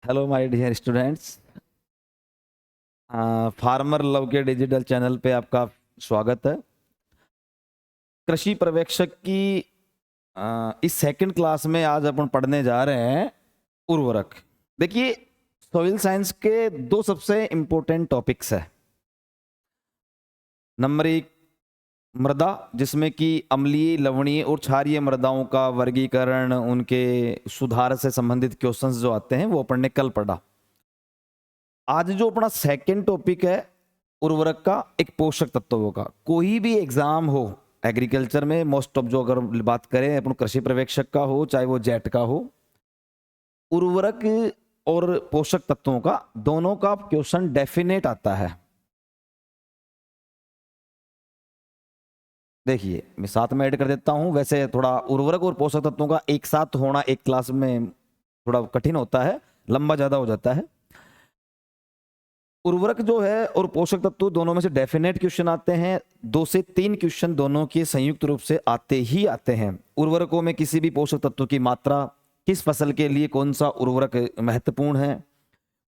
Hello my dear students. Farmer love के digital channel पे आपका स्वागत है। कृषि पर्यवेक्षक की इस सेकंड क्लास में आज अपन पढ़ने जा रहे हैं उर्वरक। देखिए, सॉइल साइंस के दो सबसे इंपॉर्टेंट टॉपिक्स है। नंबर एक, मृदा, जिसमें कि अम्लीय, लवणीय और क्षारीय मृदाओं का वर्गीकरण, उनके सुधार से संबंधित क्वेश्चंस जो आते हैं वो अपन ने कल पढ़ा। आज जो अपना सेकंड टॉपिक है उर्वरक का, एक पोषक तत्वों का। कोई भी एग्जाम हो एग्रीकल्चर में, मोस्ट ऑफ जो अगर बात करें अपन कृषि पर्यवेक्षक का हो चाहे वो जेट का हो, उर्वरक और पोषक तत्वों का दोनों का क्वेश्चन डेफिनेट आता है। देखिए, मैं साथ में ऐड कर देता हूं। वैसे थोड़ा उर्वरक और पोषक तत्वों का एक साथ होना एक क्लास में थोड़ा कठिन होता है, लंबा ज्यादा हो जाता है। उर्वरक जो है और पोषक तत्व दोनों में से डेफिनेट क्वेश्चन आते हैं। 2 से 3 क्वेश्चन दोनों के संयुक्त रूप से आते ही आते हैं। उर्वरकों में किसी भी पोषक तत्व की मात्रा, किस फसल के लिए कौन सा उर्वरक महत्वपूर्ण है,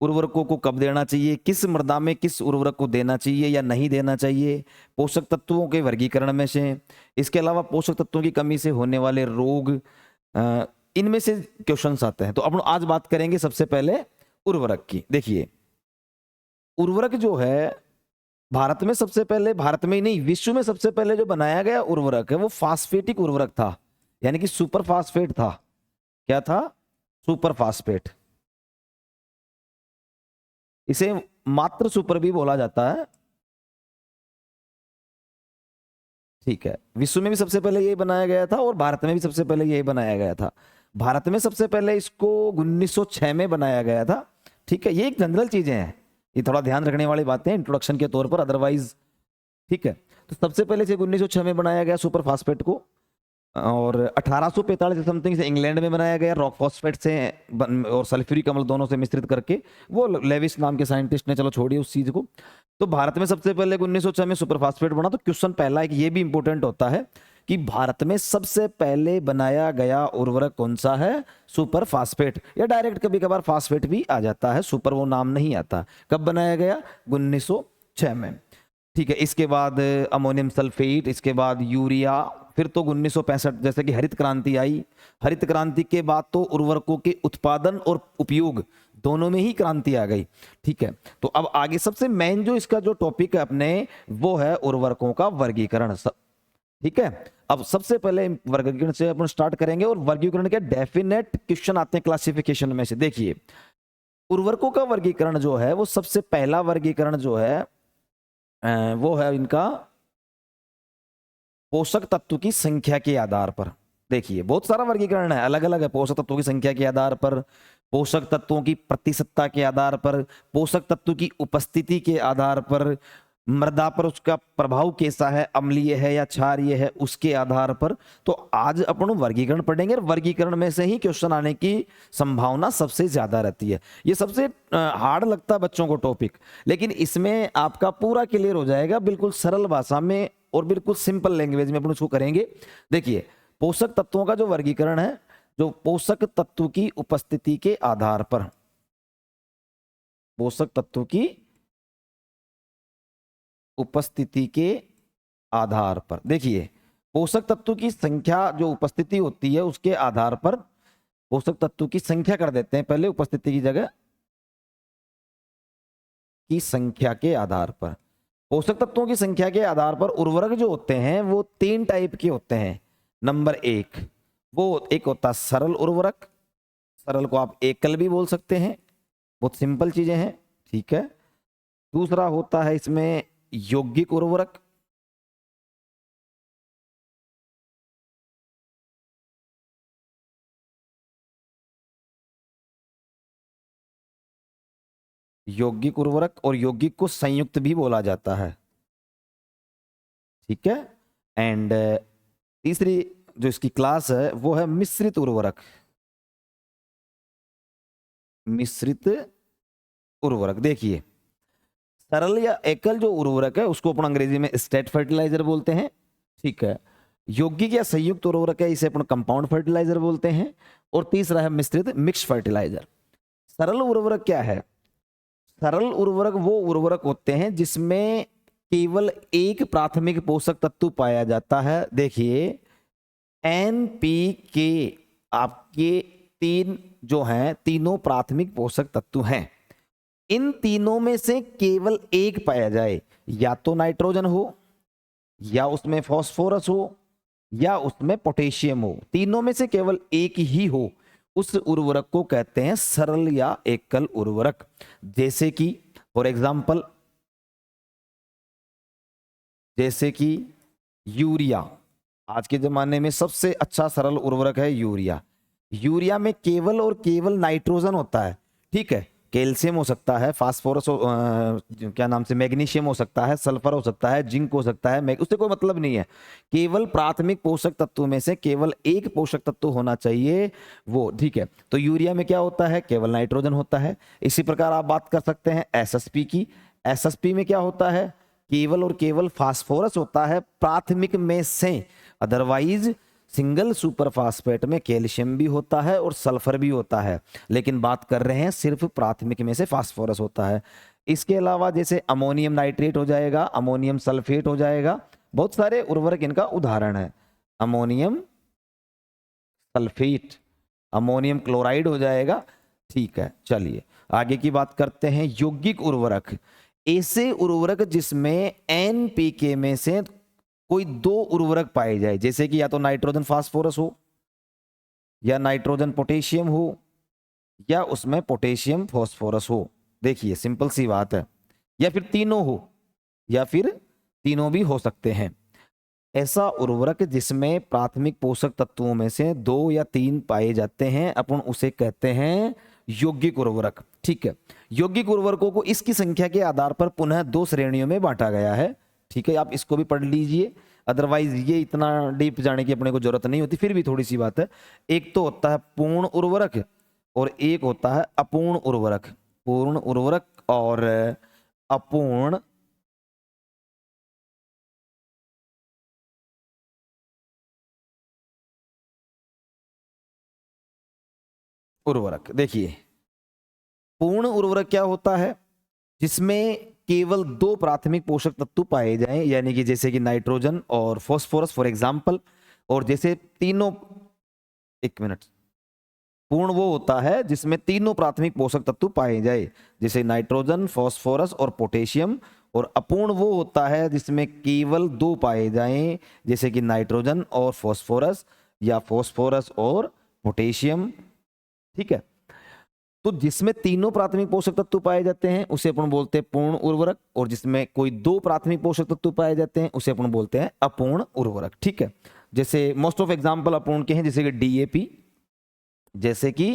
उर्वरकों को कब देना चाहिए, किस मृदा में किस उर्वरक को देना चाहिए या नहीं देना चाहिए, पोषक तत्वों के वर्गीकरण में से, इसके अलावा पोषक तत्वों की कमी से होने वाले रोग, इनमें से क्वेश्चंस आते हैं। तो अपन आज बात करेंगे सबसे पहले उर्वरक की। देखिए, उर्वरक जो है भारत में सबसे पहले, भारत में ही नहीं विश्व में सबसे पहले जो बनाया गया उर्वरक है वो फास्फेटिक उर्वरक था, यानी कि सुपर फास्फेट था। क्या था? Super phosphate. इसे मात्र सुपर भी बोला जाता है। ठीक है, विश्व में भी सबसे पहले यही बनाया गया था और भारत में भी सबसे पहले यही बनाया गया था। भारत में सबसे पहले इसको 1906 में बनाया गया था। ठीक है, ये एक जनरल चीजें हैं, ये थोड़ा ध्यान रखने वाली बातें हैं इंट्रोडक्शन के तौर पर, अदरवाइज। ठीक है, तो सबसे पहले से 1906 में बनाया गया सुपर फास्फेट को, और 1845 समथिंग से इंग्लैंड में बनाया गया रॉक फॉस्फेट से और सल्फ्यूरिक अम्ल दोनों से मिश्रित करके। वो लेविस नाम के साइंटिस्ट ने, चलो छोड़िए उस चीज को। तो भारत में सबसे पहले 1906 में सुपर फास्फेट बना। तो क्वेश्चन पहला एक ये भी इंपॉर्टेंट होता है कि भारत में सबसे पहले बनाया गया उर्वरक कौन सा है? सुपर फास्फेट, या डायरेक्ट कभी कभार फास्फेट भी आ जाता है, सुपर वो नाम नहीं आता। कब बनाया गया? 1906 में। ठीक है, इसके बाद अमोनियम सल्फेट, इसके बाद यूरिया, फिर तो 1965 जैसे कि हरित क्रांति आई। हरित क्रांति के बाद तो उर्वरकों के उत्पादन और उपयोग दोनों में ही क्रांति आ गई। ठीक है, तो अब आगे सबसे मेन जो इसका जो टॉपिक है अपने, वो है उर्वरकों का वर्गीकरण। ठीक है, अब सबसे पहले वर्गीकरण से अपन स्टार्ट करेंगे और वर्गीकरण के डेफिनेट क्वेश्चन आते हैं क्लासिफिकेशन में से। देखिए, उर्वरकों का वर्गीकरण जो है वो सबसे पहला वर्गीकरण जो है वो है इनका पोषक तत्व की संख्या के आधार पर। देखिए, बहुत सारा वर्गीकरण है, अलग अलग है। पोषक तत्वों की संख्या के आधार पर, पोषक तत्वों की प्रतिशतता के आधार पर, पोषक तत्व की उपस्थिति के आधार पर, मृदा पर उसका प्रभाव कैसा है, अम्लीय है या क्षारीय है, उसके आधार पर। तो आज अपन वर्गीकरण पढ़ेंगे और वर्गीकरण में से ही क्वेश्चन आने की संभावना सबसे ज्यादा रहती है। ये सबसे हार्ड लगता है बच्चों को टॉपिक, लेकिन इसमें आपका पूरा क्लियर हो जाएगा बिल्कुल सरल भाषा में और बिल्कुल सिंपल लैंग्वेज में अपन उसको करेंगे। देखिए, पोषक तत्वों का जो वर्गीकरण है, जो पोषक तत्व की उपस्थिति के आधार पर, पोषक तत्व की उपस्थिति के आधार पर, देखिए, पोषक तत्व की संख्या जो उपस्थिति होती है उसके आधार पर, पोषक तत्व की संख्या कर देते हैं पहले, उपस्थिति की जगह की संख्या के आधार पर, पोषक तत्वों की संख्या के आधार पर उर्वरक जो होते हैं वो 3 टाइप के होते हैं। नंबर 1, वो एक होता है सरल उर्वरक, सरल को आप एकल भी बोल सकते हैं, बहुत सिंपल चीजें हैं। ठीक है, दूसरा होता है इसमें यौगिक उर्वरक, यौगिक उर्वरक, और यौगिक को संयुक्त भी बोला जाता है। ठीक है, एंड तीसरी जो इसकी क्लास है वो है मिश्रित उर्वरक। मिश्रित उर्वरक, देखिए, सरल या एकल जो उर्वरक है उसको अपन अंग्रेजी में स्टेट फर्टिलाइजर बोलते हैं। ठीक है, यौगिक या संयुक्त उर्वरक है, इसे अपन कंपाउंड फर्टिलाइजर बोलते हैं। और तीसरा है मिश्रित, मिक्स फर्टिलाइजर। सरल उर्वरक क्या है? सरल उर्वरक वो उर्वरक होते हैं जिसमें केवल एक प्राथमिक पोषक तत्व पाया जाता है। देखिए एनपीके आपके तीन जो हैं, तीनों प्राथमिक पोषक तत्व हैं। इन तीनों में से केवल एक पाया जाए, या तो नाइट्रोजन हो, या उसमें फास्फोरस हो, या उसमें पोटेशियम हो, तीनों में से केवल एक ही हो, उस उर्वरक को कहते हैं सरल या एकल उर्वरक। जैसे कि फॉर एग्जांपल, जैसे कि यूरिया, आज के जमाने में सबसे अच्छा सरल उर्वरक है यूरिया। यूरिया में केवल और केवल नाइट्रोजन होता है, ठीक है। कैल्शियम हो सकता है, फास्फोरस क्या नाम से मैग्नीशियम हो सकता है, सल्फर हो सकता है, जिंक हो सकता है, उससे कोई मतलब नहीं है। केवल प्राथमिक पोषक तत्वों में से केवल एक पोषक तत्व होना चाहिए वो, ठीक है। तो यूरिया में क्या होता है? केवल नाइट्रोजन होता है। इसी प्रकार आप बात कर सकते हैं एसएसपी की। एसएसपी में क्या होता है? केवल और केवल फास्फोरस होता है प्राथमिक में से, अदरवाइज सिंगल सुपर फास्फेट में कैल्शियम भी होता है और सल्फर भी होता है, लेकिन बात कर रहे हैं सिर्फ प्राथमिक में से फास्फोरस होता है। इसके अलावा जैसे अमोनियम नाइट्रेट हो जाएगा, अमोनियम सल्फेट हो जाएगा, बहुत सारे उर्वरक इनका उदाहरण है। अमोनियम सल्फेट, अमोनियम क्लोराइड हो जाएगा, ठीक है। चलिए आगे की बात करते हैं। यौगिक उर्वरक, ऐसे उर्वरक जिसमें एनपीके में से कोई दो उर्वरक पाए जाए, जैसे कि या तो नाइट्रोजन फास्फोरस हो, या नाइट्रोजन पोटेशियम हो, या उसमें पोटेशियम फास्फोरस हो। देखिए सिंपल सी बात है, या फिर तीनों हो, या फिर तीनों भी हो सकते हैं। ऐसा उर्वरक जिसमें प्राथमिक पोषक तत्वों में से दो या तीन पाए जाते हैं, अपन उसे कहते हैं यौगिक उर्वरक, ठीक है। यौगिक उर्वरकों को इसकी संख्या के आधार पर पुनः दो श्रेणियों में बांटा गया है, ठीक है। आप इसको भी पढ़ लीजिए, अदरवाइज ये इतना डीप जाने की अपने को जरूरत नहीं होती, फिर भी थोड़ी सी बात है। एक तो होता है पूर्ण उर्वरक और एक होता है अपूर्ण उर्वरक। पूर्ण उर्वरक और अपूर्ण उर्वरक। देखिए पूर्ण उर्वरक क्या होता है? जिसमें केवल दो प्राथमिक पोषक तत्व पाए जाएं, यानी कि जैसे कि नाइट्रोजन और फास्फोरस फॉर एग्जांपल, और जैसे तीनों, एक मिनट, पूर्ण वो होता है जिसमें तीनों प्राथमिक पोषक तत्व पाए जाए, जैसे नाइट्रोजन, फास्फोरस और पोटेशियम। और अपूर्ण वो होता है जिसमें केवल दो पाए जाएं, जैसे कि नाइट्रोजन और फास्फोरस, या फास्फोरस और पोटेशियम, ठीक है। तो जिसमें तीनों प्राथमिक पोषक तत्व पाए जाते हैं उसे अपन बोलते हैं पूर्ण उर्वरक, और जिसमें कोई दो प्राथमिक पोषक तत्व पाए जाते हैं उसे अपन बोलते हैं अपूर्ण उर्वरक, ठीक है। जैसे मोस्ट ऑफ एग्जांपल अपूर्ण के हैं, जैसे कि डीएपी, जैसे कि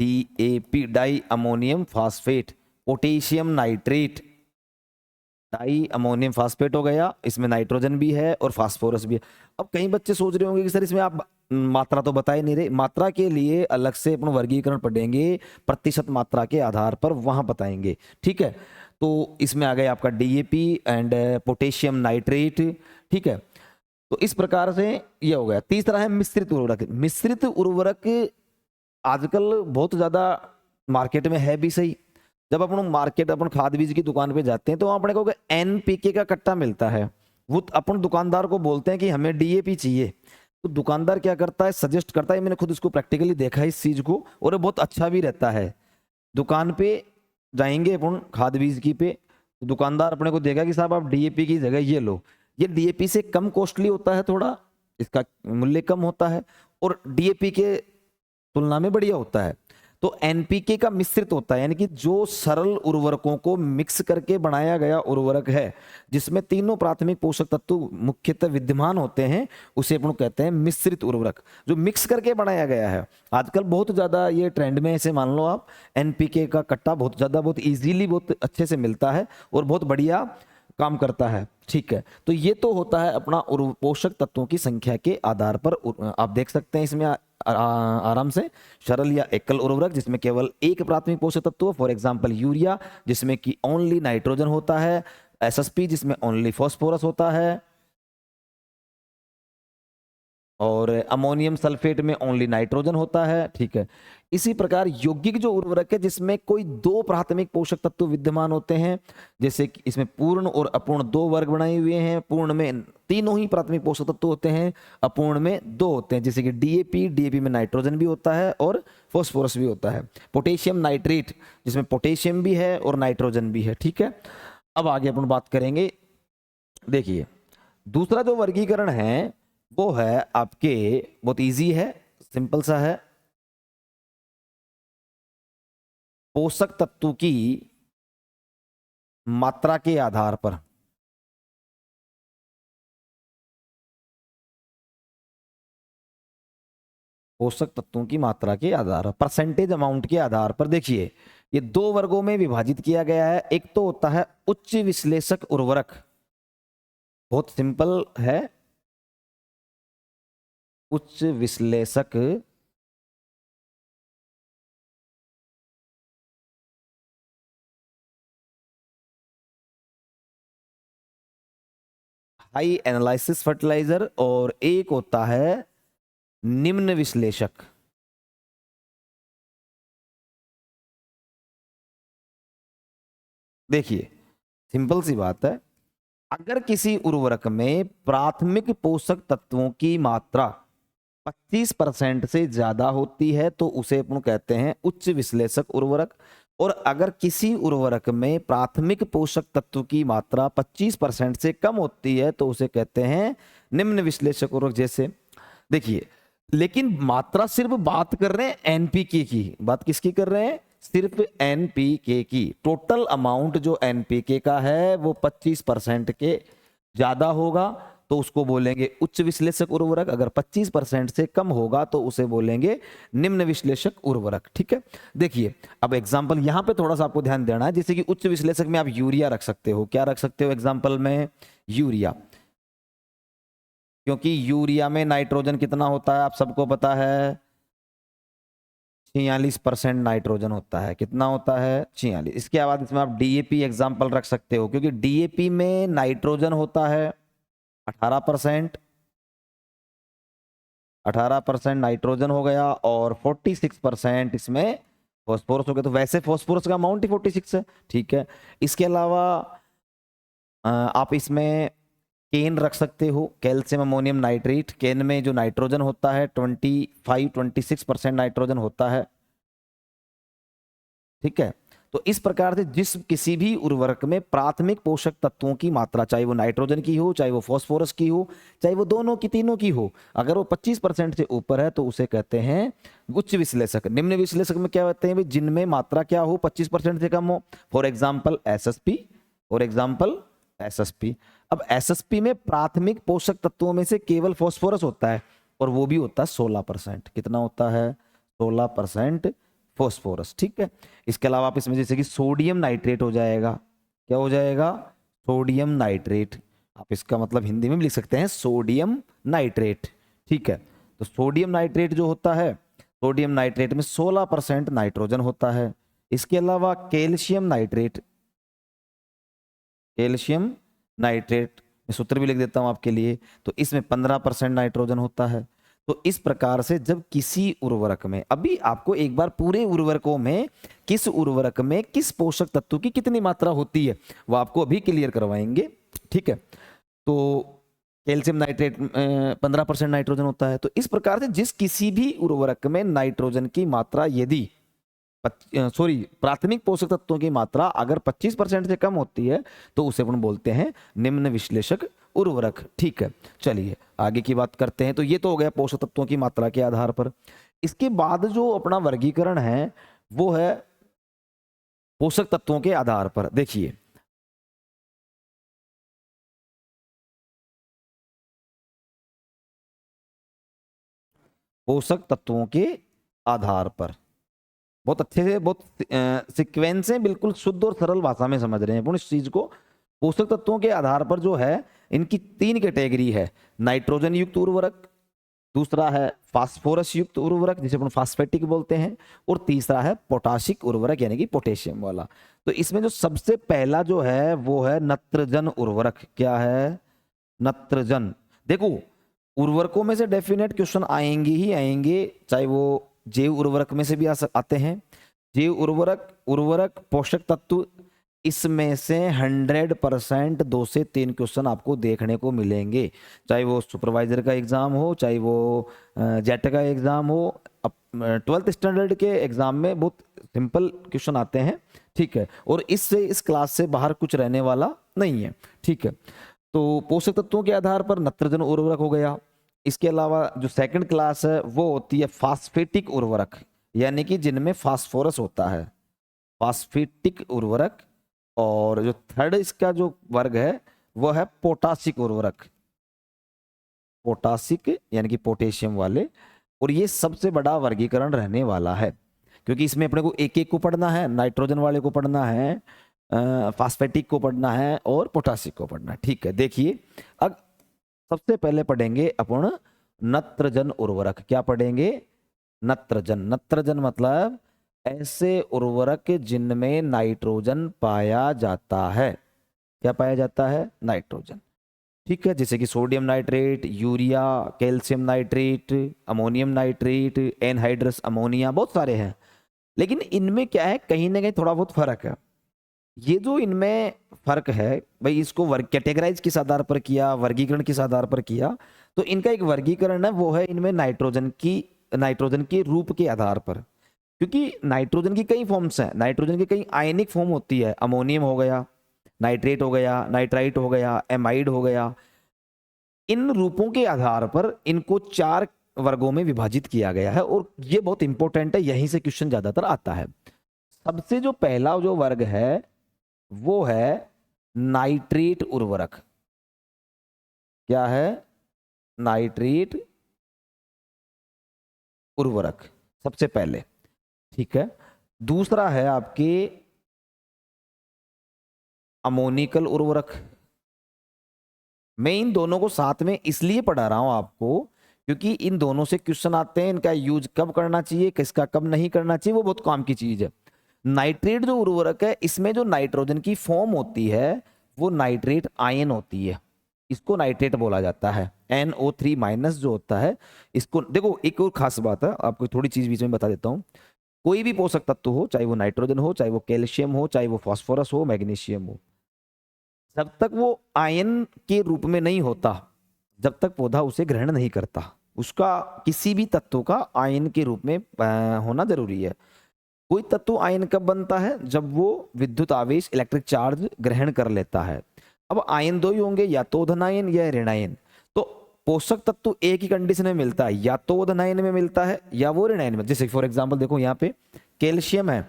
DAP di ammonium phosphate, potassium nitrate, di ammonium phosphate हो गया, इसमें नाइट्रोजन भी है और फास्फोरस भी है। अब कई बच्चे सोच रहे होंगे कि सर इसमें आप मात्रा तो बता ही नहीं रहे। मात्रा के लिए अलग से अपन वर्गीकरण पढ़ेंगे, प्रतिशत मात्रा के आधार पर वहां बताएंगे, ठीक है। तो इसमें आ गया आपका डीएपी एंड पोटेशियम नाइट्रेट, ठीक है। तो इस प्रकार से ये हो गया। तीसरा है मिश्रित उर्वरक। मिश्रित उर्वरक आजकल बहुत ज्यादा मार्केट में है भी सही। जब अपन मार्केट, अपन खाद बीज की दुकान पे जाते हैं तो वहां अपने को एनपीके का कट्टा मिलता है, वो अपन दुकानदार को बोलते हैं कि हमें डीएपी चाहिए। तो दुकानदार क्या करता है, सजेस्ट करता है, मैंने खुद इसको प्रैक्टिकली देखा है इस चीज को, और ये बहुत अच्छा भी रहता है। दुकान पे जाएंगे अपन खाद बीज की पे, तो दुकानदार अपने को देगा कि साहब आप डीएपी की जगह ये लो। ये डीएपी से कम कॉस्टली होता है, थोड़ा इसका मूल्य कम होता है, और डीएपी के तुलना में बढ़िया होता है। तो एनपीके का मिश्रित होता है, यानी कि जो सरल उर्वरकों को मिक्स करके बनाया गया उर्वरक है, जिसमें तीनों प्राथमिक पोषक तत्व मुख्यतः विद्यमान होते हैं, उसे अपन कहते हैं मिश्रित उर्वरक, जो मिक्स करके बनाया गया है। आजकल बहुत ज्यादा ये ट्रेंड में, ऐसे मान लो आप, एनपीके का कट्टा बहुत ज्यादा, बहुत इजीली, बहुत अच्छे से मिलता है और बहुत बढ़िया काम करता है, ठीक है। तो ये तो होता है अपना पोषक तत्वों की संख्या के आधार पर। आप देख सकते हैं इसमें आराम से सरल या एकल उर्वरक जिसमें केवल एक प्राथमिक पोषक तत्व, फॉर एग्जांपल यूरिया जिसमें कि ओनली नाइट्रोजन होता है, एसएसपी जिसमें ओनली फास्फोरस होता है, और अमोनियम सल्फेट में ओनली नाइट्रोजन होता है, ठीक है। इसी प्रकार यौगिक जो उर्वरक है जिसमें कोई दो प्राथमिक पोषक तत्व विद्यमान होते हैं, जैसे कि इसमें पूर्ण और अपूर्ण दो वर्ग बनाए हुए हैं, पूर्ण में तीनों ही प्राथमिक पोषक तत्व होते हैं, अपूर्ण में दो होते हैं, जैसे कि डीएपी में नाइट्रोजन भी होता है और फॉस्फोरस भी होता है। पोटेशियम नाइट्रेट जिसमें पोटेशियम भी है और नाइट्रोजन भी है। ठीक है, अब आगे अपन बात करेंगे। देखिए दूसरा जो वर्गीकरण है वो है आपके, बहुत इजी है, सिंपल सा है, पोषक तत्व की मात्रा के आधार पर। पोषक तत्वों की मात्रा के आधार पर, परसेंटेज अमाउंट के आधार पर। देखिए ये दो वर्गों में विभाजित किया गया है। एक तो होता है उच्च विश्लेषक उर्वरक, बहुत सिंपल है, उच्च विश्लेषक हाई एनालिसिस फर्टिलाइजर, और एक होता है निम्न विश्लेषक। देखिए सिंपल सी बात है, अगर किसी उर्वरक में प्राथमिक पोषक तत्वों की मात्रा 25% से ज्यादा होती है तो उसे अपन कहते हैं उच्च विश्लेषक उर्वरक, और अगर किसी उर्वरक में प्राथमिक पोषक तत्व की मात्रा 25% से कम होती है तो उसे कहते हैं निम्न विश्लेषक उर्वरक। जैसे देखिए, लेकिन मात्रा सिर्फ बात कर रहे हैं एनपीके की, बात किसकी कर रहे हैं, सिर्फ एनपीके की। टोटल अमाउंट जो एनपीके का है वो 25% के ज्यादा होगा तो उसको बोलेंगे उच्च विश्लेषक उर्वरक, अगर 25% से कम होगा तो उसे बोलेंगे निम्न विश्लेषक उर्वरक। ठीक है, देखिए अब एग्जांपल यहां पे थोड़ा सा आपको ध्यान देना है, जैसे कि उच्च विश्लेषक में आप यूरिया रख सकते हो। क्या रख सकते हो एग्जांपल में, यूरिया, क्योंकि यूरिया में नाइट्रोजन कितना होता है आप सबको पता है, 46% नाइट्रोजन होता है। कितना होता है, 46। इसके बाद इसमें आप डीएपी एग्जांपल रख सकते हो, क्योंकि डीएपी में नाइट्रोजन होता है 18%, 18% नाइट्रोजन हो गया, और 46% इसमें फॉस्फोरस हो गया। तो वैसे फॉस्फोरस का अमाउंट ही 46 है। ठीक है, इसके अलावा आप इसमें केन रख सकते हो, कैल्शियम अमोनियम नाइट्रेट। केन में जो नाइट्रोजन होता है 26% नाइट्रोजन होता है। ठीक है, तो इस प्रकार से जिस किसी भी उर्वरक में प्राथमिक पोषक तत्वों की मात्रा, चाहे वो नाइट्रोजन की हो, चाहे वो फॉस्फोरस की हो, चाहे वो दोनों की तीनों की हो, अगर वो 25% से ऊपर है तो उसे कहते हैं उच्च विश्लेषक। निम्न विश्लेषक में क्या होते हैं, जिनमें मात्रा क्या हो, 25% से कम हो। For example SSP, for example SSP. अब एसएसपी में प्राथमिक पोषक तत्वों में से केवल फॉस्फोरस होता है, और वो भी होता है 16%। कितना होता है, 16% फॉस्फोरस। ठीक है, इसके अलावा आप इसमें जैसे कि सोडियम नाइट्रेट हो जाएगा। क्या हो जाएगा, सोडियम नाइट्रेट। आप इसका मतलब हिंदी में भी लिख सकते हैं सोडियम नाइट्रेट। ठीक है, तो सोडियम नाइट्रेट जो होता है, सोडियम नाइट्रेट में 16% नाइट्रोजन होता है। इसके अलावा कैल्शियम नाइट्रेट, कैल्शियम नाइट्रेट मैं सूत्र भी लिख देता हूं आपके लिए, तो इसमें 15% नाइट्रोजन होता है। तो इस प्रकार से जब किसी उर्वरक में, अभी आपको एक बार पूरे उर्वरकों में किस उर्वरक में किस पोषक तत्व की कितनी मात्रा होती है वो आपको अभी क्लियर करवाएंगे। ठीक है, तो कैल्शियम नाइट्रेट 15% नाइट्रोजन होता है। तो इस प्रकार से जिस किसी भी उर्वरक में नाइट्रोजन की मात्रा यदि प्राथमिक पोषक तत्वों की मात्रा अगर 25% से कम होती है तो उसे अपन बोलते हैं निम्न विश्लेषक उर्वरक। ठीक है, चलिए आगे की बात करते हैं। तो ये तो हो गया पोषक तत्वों की मात्रा के आधार पर। इसके बाद जो अपना वर्गीकरण है वो है पोषक तत्वों के आधार पर। देखिए पोषक तत्वों के आधार पर, बहुत अच्छे से, बहुत सीक्वेंस है, बिल्कुल शुद्ध और सरल भाषा में समझ रहे हैं अपन इस चीज को। पोषक तत्वों के आधार पर जो है इनकी 3 कैटेगरी है, नाइट्रोजन युक्त उर्वरक, दूसरा है फास्फोरस युक्त उर्वरक जिसे अपन फास्फेटिक बोलते हैं, और तीसरा है पोटाशिक उर्वरक यानी कि पोटेशियम वाला। तो इसमें जो सबसे पहला जो है वो है नत्रजन उर्वरक। क्या है, नत्रजन। देखो उर्वरकों में से डेफिनेट क्वेश्चन आएंगे ही आएंगे, चाहे वो जैव उर्वरक में से भी आते हैं। जैव उर्वरक पोषक तत्व, इसमें से 100% 2 से 3 क्वेश्चन आपको देखने को मिलेंगे, चाहे वो सुपरवाइजर का एग्जाम हो, चाहे वो जेट का एग्जाम हो। 12th स्टैंडर्ड के एग्जाम में बहुत सिंपल क्वेश्चन आते हैं, ठीक है, और इससे इस क्लास से बाहर कुछ रहने वाला नहीं है, ठीक है। तो पोषक तत्वों के आधार पर नत्रजन उर्वरक हो गया। इसके अलावा जो सेकंड क्लास है वो होती है फास्फेटिक उर्वरक, यानी कि जिनमें फास्फोरस होता है, फास्फेटिक उर्वरक। और जो थर्ड इसका जो वर्ग है वो है पोटासिक उर्वरक, पोटासिक यानी कि पोटेशियम वाले। और ये सबसे बड़ा वर्गीकरण रहने वाला है, क्योंकि इसमें अपने को एक एक को पढ़ना है, नाइट्रोजन वाले को पढ़ना है, फास्फेटिक को पढ़ना है और पोटासिक को पढ़ना है, ठीक है। देखिए अब सबसे पहले पढ़ेंगे अपन नत्रजन उर्वरक। क्या पढ़ेंगे? नत्रजन। नत्रजन मतलब ऐसे उर्वरक जिनमें नाइट्रोजन पाया जाता है। क्या पाया जाता है? नाइट्रोजन, ठीक है। जैसे कि sodium nitrate, urea, calcium nitrate, ammonium nitrate, anhydrous ammonia, बहुत सारे हैं। लेकिन इनमें क्या है, कहीं ना कहीं थोड़ा बहुत फर्क है। ये जो इनमें फर्क है भाई, इसको वर्ग कैटेगराइज किस आधार पर किया, वर्गीकरण किस आधार पर किया, तो इनका एक वर्गीकरण है वो है इनमें नाइट्रोजन के रूप के आधार पर। क्योंकि नाइट्रोजन की कई फॉर्म्स हैं, नाइट्रोजन की कई आयनिक फॉर्म होती है, अमोनियम हो गया, नाइट्रेट हो गया, नाइट्राइट हो गया, एमाइड हो गया। इन रूपों के आधार पर इनको 4 वर्गों में विभाजित किया गया है, और ये बहुत इंपॉर्टेंट है, यहीं से क्वेश्चन ज्यादातर आता है। सबसे जो पहला जो वर्ग है वो है नाइट्रेट उर्वरक। क्या है? नाइट्रेट उर्वरक सबसे पहले, ठीक है। दूसरा है आपके अमोनिकल उर्वरक। मैं इन दोनों को साथ में इसलिए पढ़ा रहा हूं आपको, क्योंकि इन दोनों से क्वेश्चन आते हैं, इनका यूज कब करना चाहिए, किसका कब नहीं करना चाहिए, वो बहुत काम की चीज है। नाइट्रेट जो उर्वरक है, इसमें जो नाइट्रोजन की फॉर्म होती है वो नाइट्रेट आयन होती है, इसको नाइट्रेट बोला जाता है। NO3- जो होता है इसको, देखो एक और खास बात है, आपको थोड़ी चीज बीच में बता देता हूं। कोई भी पोषक तत्व हो, चाहे वो नाइट्रोजन हो, चाहे वो कैल्शियम हो, चाहे वो फास्फोरस हो, मैग्नीशियम हो, जब तक वो आयन के रूप में नहीं होता, जब तक पौधा उसे ग्रहण नहीं करता, उसका किसी भी तत्व का आयन के रूप में होना जरूरी है। कोई तत्व आयन कब बनता है? जब वो विद्युत आवेश, इलेक्ट्रिक चार्ज ग्रहण कर लेता है। अब आयन 2 ही होंगे, या तो धनायन या ऋणायन। तो पोषक तत्व एक ही कंडीशन में मिलता है, या तो वो धनायन में मिलता है या वो ऋणायन में। जैसे फॉर एग्जांपल देखो यहाँ पे कैल्शियम है,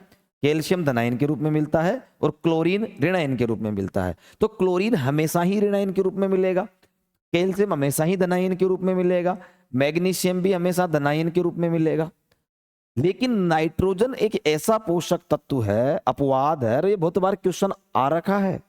कैल्शियम धनायन के रूप में मिलता है और क्लोरीन ऋणायन के रूप में मिलता है। तो क्लोरीन हमेशा ही ऋणायन के रूप में मिलेगा, कैल्शियम हमेशा ही धनायन के रूप में मिलेगा, मैग्नीशियम भी हमेशा धनायन के रूप में मिलेगा। लेकिन नाइट्रोजन एक ऐसा पोषक तत्व है, अपवाद है, और ये बहुत बार क्वेश्चन आ रखा है,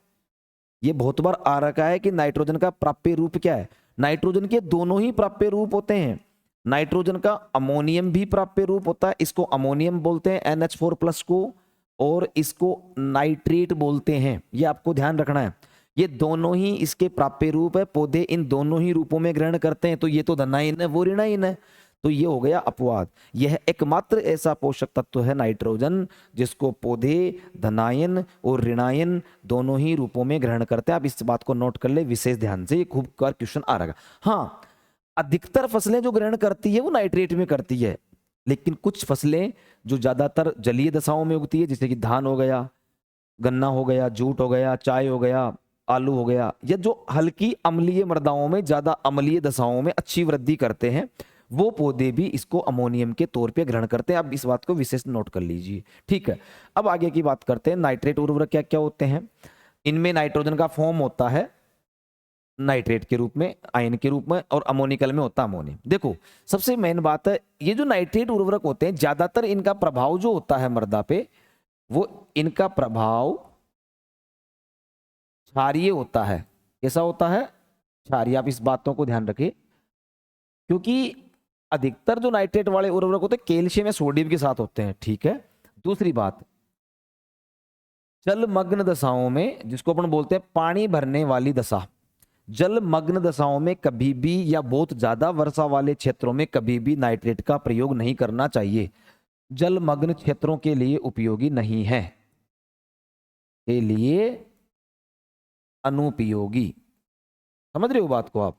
ये बहुत बार आ रखा है कि नाइट्रोजन का प्राप्य रूप क्या है। नाइट्रोजन के दोनों ही प्राप्य रूप होते हैं। नाइट्रोजन का अमोनियम भी प्राप्य रूप होता है, इसको अमोनियम बोलते हैं NH4+ को, और इसको नाइट्रेट बोलते हैं। ये आपको ध्यान रखना है, ये दोनों ही इसके प्राप्य रूप है, पौधे इन दोनों ही रूपों में ग्रहण करते हैं। तो ये तो धनायन है, वो ऋणायन है, तो ये हो गया अपवाद। यह एकमात्र ऐसा पोषक तत्व है नाइट्रोजन जिसको पौधे धनायन और ऋणायन दोनों ही रूपों में ग्रहण करते हैं। आप इस बात को नोट कर ले विशेष ध्यान से, ये खूब बार क्वेश्चन आ रहा है। हाँ, अधिकतर फसलें जो ग्रहण करती है वो नाइट्रेट में करती है, लेकिन कुछ फसलें जो ज्यादातर जलीय दशाओं में उगती है, जैसे कि धान हो गया, गन्ना हो गया, जूट हो गया, चाय हो गया, आलू हो गया, या जो हल्की अम्लीय मृदाओं में ज्यादा अम्लीय दशाओं में अच्छी वृद्धि करते हैं, वो पौधे भी इसको अमोनियम के तौर पे ग्रहण करते हैं। अब इस बात को विशेष नोट कर लीजिए, ठीक है। अब आगे की बात करते हैं, नाइट्रेट उर्वरक क्या क्या होते हैं। इनमें नाइट्रोजन का फॉर्म होता है नाइट्रेट के रूप में, आयन के रूप में, और अमोनिकल में होता है अमोनियम। देखो सबसे मेन बात है, ये जो नाइट्रेट उर्वरक होते हैं ज्यादातर इनका प्रभाव जो होता है मृदा पे, वो इनका प्रभाव क्षारीय होता है। कैसा होता है? क्षारीय। आप इस बातों को ध्यान रखें, क्योंकि अधिकतर जो नाइट्रेट वाले उर्वरक होते हैं कैल्शियम या सोडियम के साथ होते हैं, ठीक है। दूसरी बात, जलमग्न दशाओं में, जिसको अपन बोलते हैं पानी भरने वाली दशा, जलमग्न दशाओं में कभी भी, या बहुत ज्यादा वर्षा वाले क्षेत्रों में कभी भी नाइट्रेट का प्रयोग नहीं करना चाहिए। जलमग्न क्षेत्रों के लिए उपयोगी नहीं है, के लिए अनुपयोगी। समझ रहे हो बात को आप?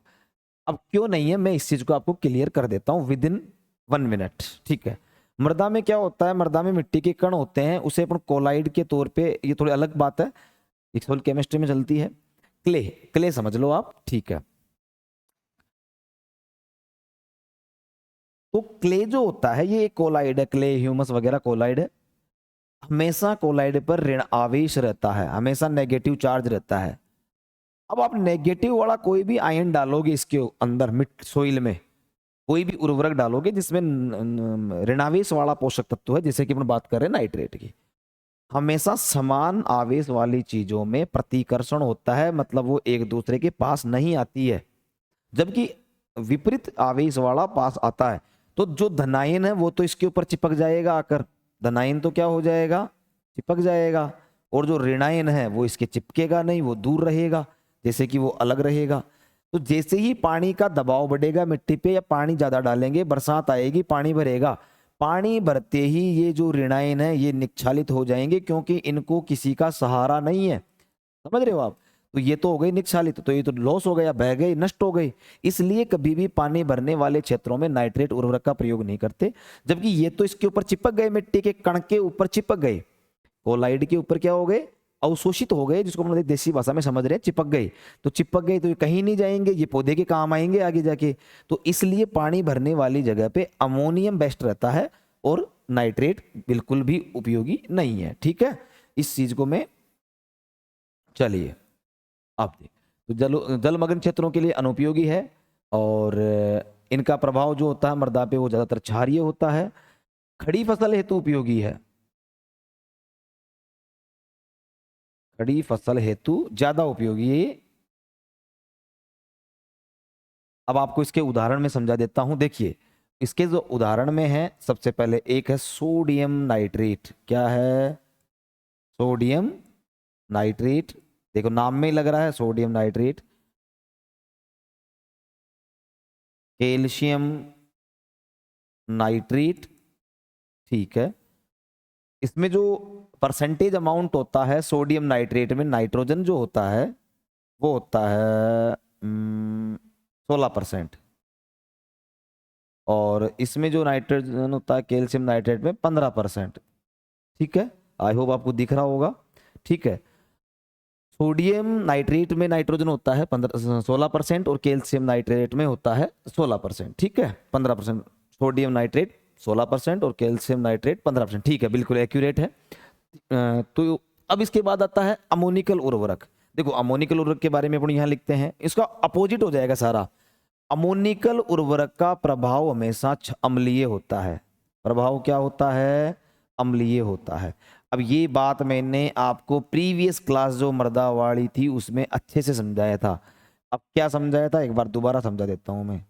अब क्यों नहीं है, मैं इस चीज को आपको क्लियर कर देता हूं विद इन 1 मिनट। ठीक है, मृदा में क्या होता है, मृदा में मिट्टी के कण होते हैं, उसे अपन कोलाइड के तौर पे, ये थोड़ी अलग बात है, सोल केमिस्ट्री में चलती है। क्ले, क्ले समझ लो आप, ठीक है। तो क्ले जो होता है ये कोलाइड है, क्ले ह्यूमस वगैरह कोलाइड है। हमेशा कोलाइड पर ऋण आवेश रहता है, हमेशा नेगेटिव चार्ज रहता है। अब आप नेगेटिव वाला कोई भी आयन डालोगे इसके अंदर, मिट सोइल में कोई भी उर्वरक डालोगे जिसमें ऋणावेश वाला पोषक तत्व है, जैसे कि अपन बात कर रहे हैं नाइट्रेट की, हमेशा समान आवेश वाली चीजों में प्रतिकर्षण होता है, मतलब वो एक दूसरे के पास नहीं आती है। जबकि विपरीत आवेश वाला पास आता है, तो जो धनायन है वो तो इसके ऊपर चिपक जाएगा आकर, धनायन तो क्या हो जाएगा, चिपक जाएगा। और जो ऋणायन है वो इसके चिपकेगा नहीं, वो दूर रहेगा, जैसे कि वो अलग रहेगा। तो जैसे ही पानी का दबाव बढ़ेगा मिट्टी पे, या पानी ज्यादा डालेंगे, बरसात आएगी, पानी भरेगा, पानी भरते ही ये जो ऋणायन है ये निक्षालित हो जाएंगे, क्योंकि इनको किसी का सहारा नहीं है। समझ रहे हो आप? तो ये तो हो गई निक्षालित, तो ये तो लॉस हो गया, बह गई, नष्ट हो गई। इसलिए कभी भी पानी भरने वाले क्षेत्रों में नाइट्रेट उर्वरक का प्रयोग नहीं करते। जबकि ये तो इसके ऊपर चिपक गए, मिट्टी के कण के ऊपर चिपक गए, कोलाइड के ऊपर क्या हो गए, अवशोषित हो गए, जिसको हम देसी भाषा में समझ रहे हैं, चिपक गए। तो चिपक गए तो ये कहीं नहीं जाएंगे, ये पौधे के काम आएंगे आगे जाके। तो इसलिए पानी भरने वाली जगह पे अमोनियम बेस्ट रहता है, और नाइट्रेट बिल्कुल भी उपयोगी नहीं है। ठीक है, इस चीज को मैं, चलिए आप देख, तो जलमग्न क्षेत्रों के लिए अनुपयोगी है, और इनका प्रभाव जो होता है मृदा पे वो ज्यादातर क्षारीय होता है। खड़ी फसल हेतु उपयोगी है, खड़ी फसल हेतु ज्यादा उपयोगी है ये। अब आपको इसके उदाहरण में समझा देता हूं, देखिए इसके जो उदाहरण में है, सबसे पहले एक है सोडियम नाइट्रेट। क्या है? सोडियम नाइट्रेट, देखो नाम में ही लग रहा है सोडियम नाइट्रेट। कैल्शियम नाइट्रेट, ठीक है। इसमें जो परसेंटेज अमाउंट होता है सोडियम नाइट्रेट में, नाइट्रोजन जो होता है वो होता है 16%, और इसमें जो नाइट्रोजन होता है कैल्शियम नाइट्रेट में 15%। ठीक है, आई होप आपको दिख रहा होगा। ठीक है, सोडियम नाइट्रेट में नाइट्रोजन होता है 16%, और कैल्शियम नाइट्रेट में होता है 16%। ठीक है, 15%, सोडियम नाइट्रेट 16% और कैल्शियम नाइट्रेट 15%। ठीक है, बिल्कुल एक्यूरेट है। तो अब इसके बाद आता है अमोनिकल उर्वरक। देखो अमोनिकल उर्वरक के बारे में अपन यहाँ लिखते हैं, इसका अपोजिट हो जाएगा सारा। अमोनिकल उर्वरक का प्रभाव हमेशा अम्लीय होता है। प्रभाव क्या होता है? अम्लीय होता है। अब ये बात मैंने आपको प्रीवियस क्लास जो मृदा वाली थी उसमें अच्छे से समझाया था। अब क्या समझाया था, एक बार दोबारा समझा देता हूं मैं।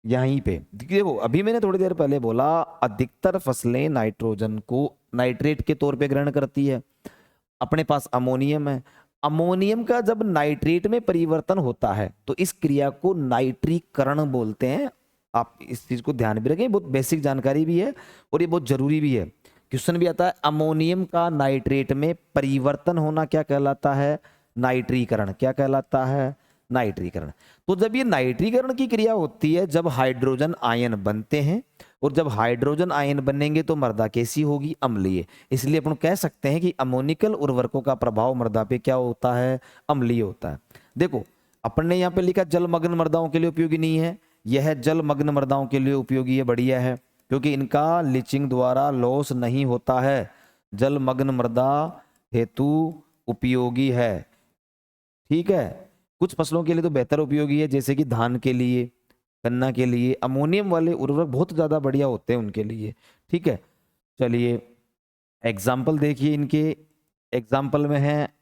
यहीं पे देखो, अभी मैंने थोड़ी देर पहले बोला अधिकतर फसलें नाइट्रोजन को नाइट्रेट के तौर पे ग्रहण करती है। अपने पास अमोनियम है, अमोनियम का जब नाइट्रेट में परिवर्तन होता है तो इस क्रिया को नाइट्रीकरण बोलते हैं। आप इस चीज को ध्यान भी रखें, बहुत बेसिक जानकारी भी है और ये बहुत जरूरी भी है। क्वेश्चन भी आता है, अमोनियम का नाइट्रेट में परिवर्तन होना क्या कहलाता है? नाइट्रीकरण। क्या कहलाता है? नाइट्रीकरण। तो जब ये नाइट्रीकरण की क्रिया होती है, जब हाइड्रोजन आयन बनते हैं, और जब हाइड्रोजन आयन बनेंगे तो मृदा कैसी होगी? अम्लीय। इसलिए अपन कह सकते हैं कि अमोनिकल उर्वरकों का प्रभाव मृदा पे क्या होता है? अम्लीय होता है। देखो अपन ने यहाँ पे लिखा जलमग्न मृदाओं के लिए उपयोगी नहीं है, यह जलमग्न मृदाओं के लिए उपयोगी है, बढ़िया है, क्योंकि इनका लीचिंग द्वारा लॉस नहीं होता है। जलमग्न मृदा हेतु उपयोगी है। ठीक है, कुछ फसलों के लिए तो बेहतर उपयोगी है, जैसे कि धान के लिए, गन्ना के लिए अमोनियम वाले उर्वरक बहुत ज्यादा बढ़िया होते हैं उनके लिए। ठीक है, चलिए एग्जाम्पल देखिए इनके। एग्जाम्पल में है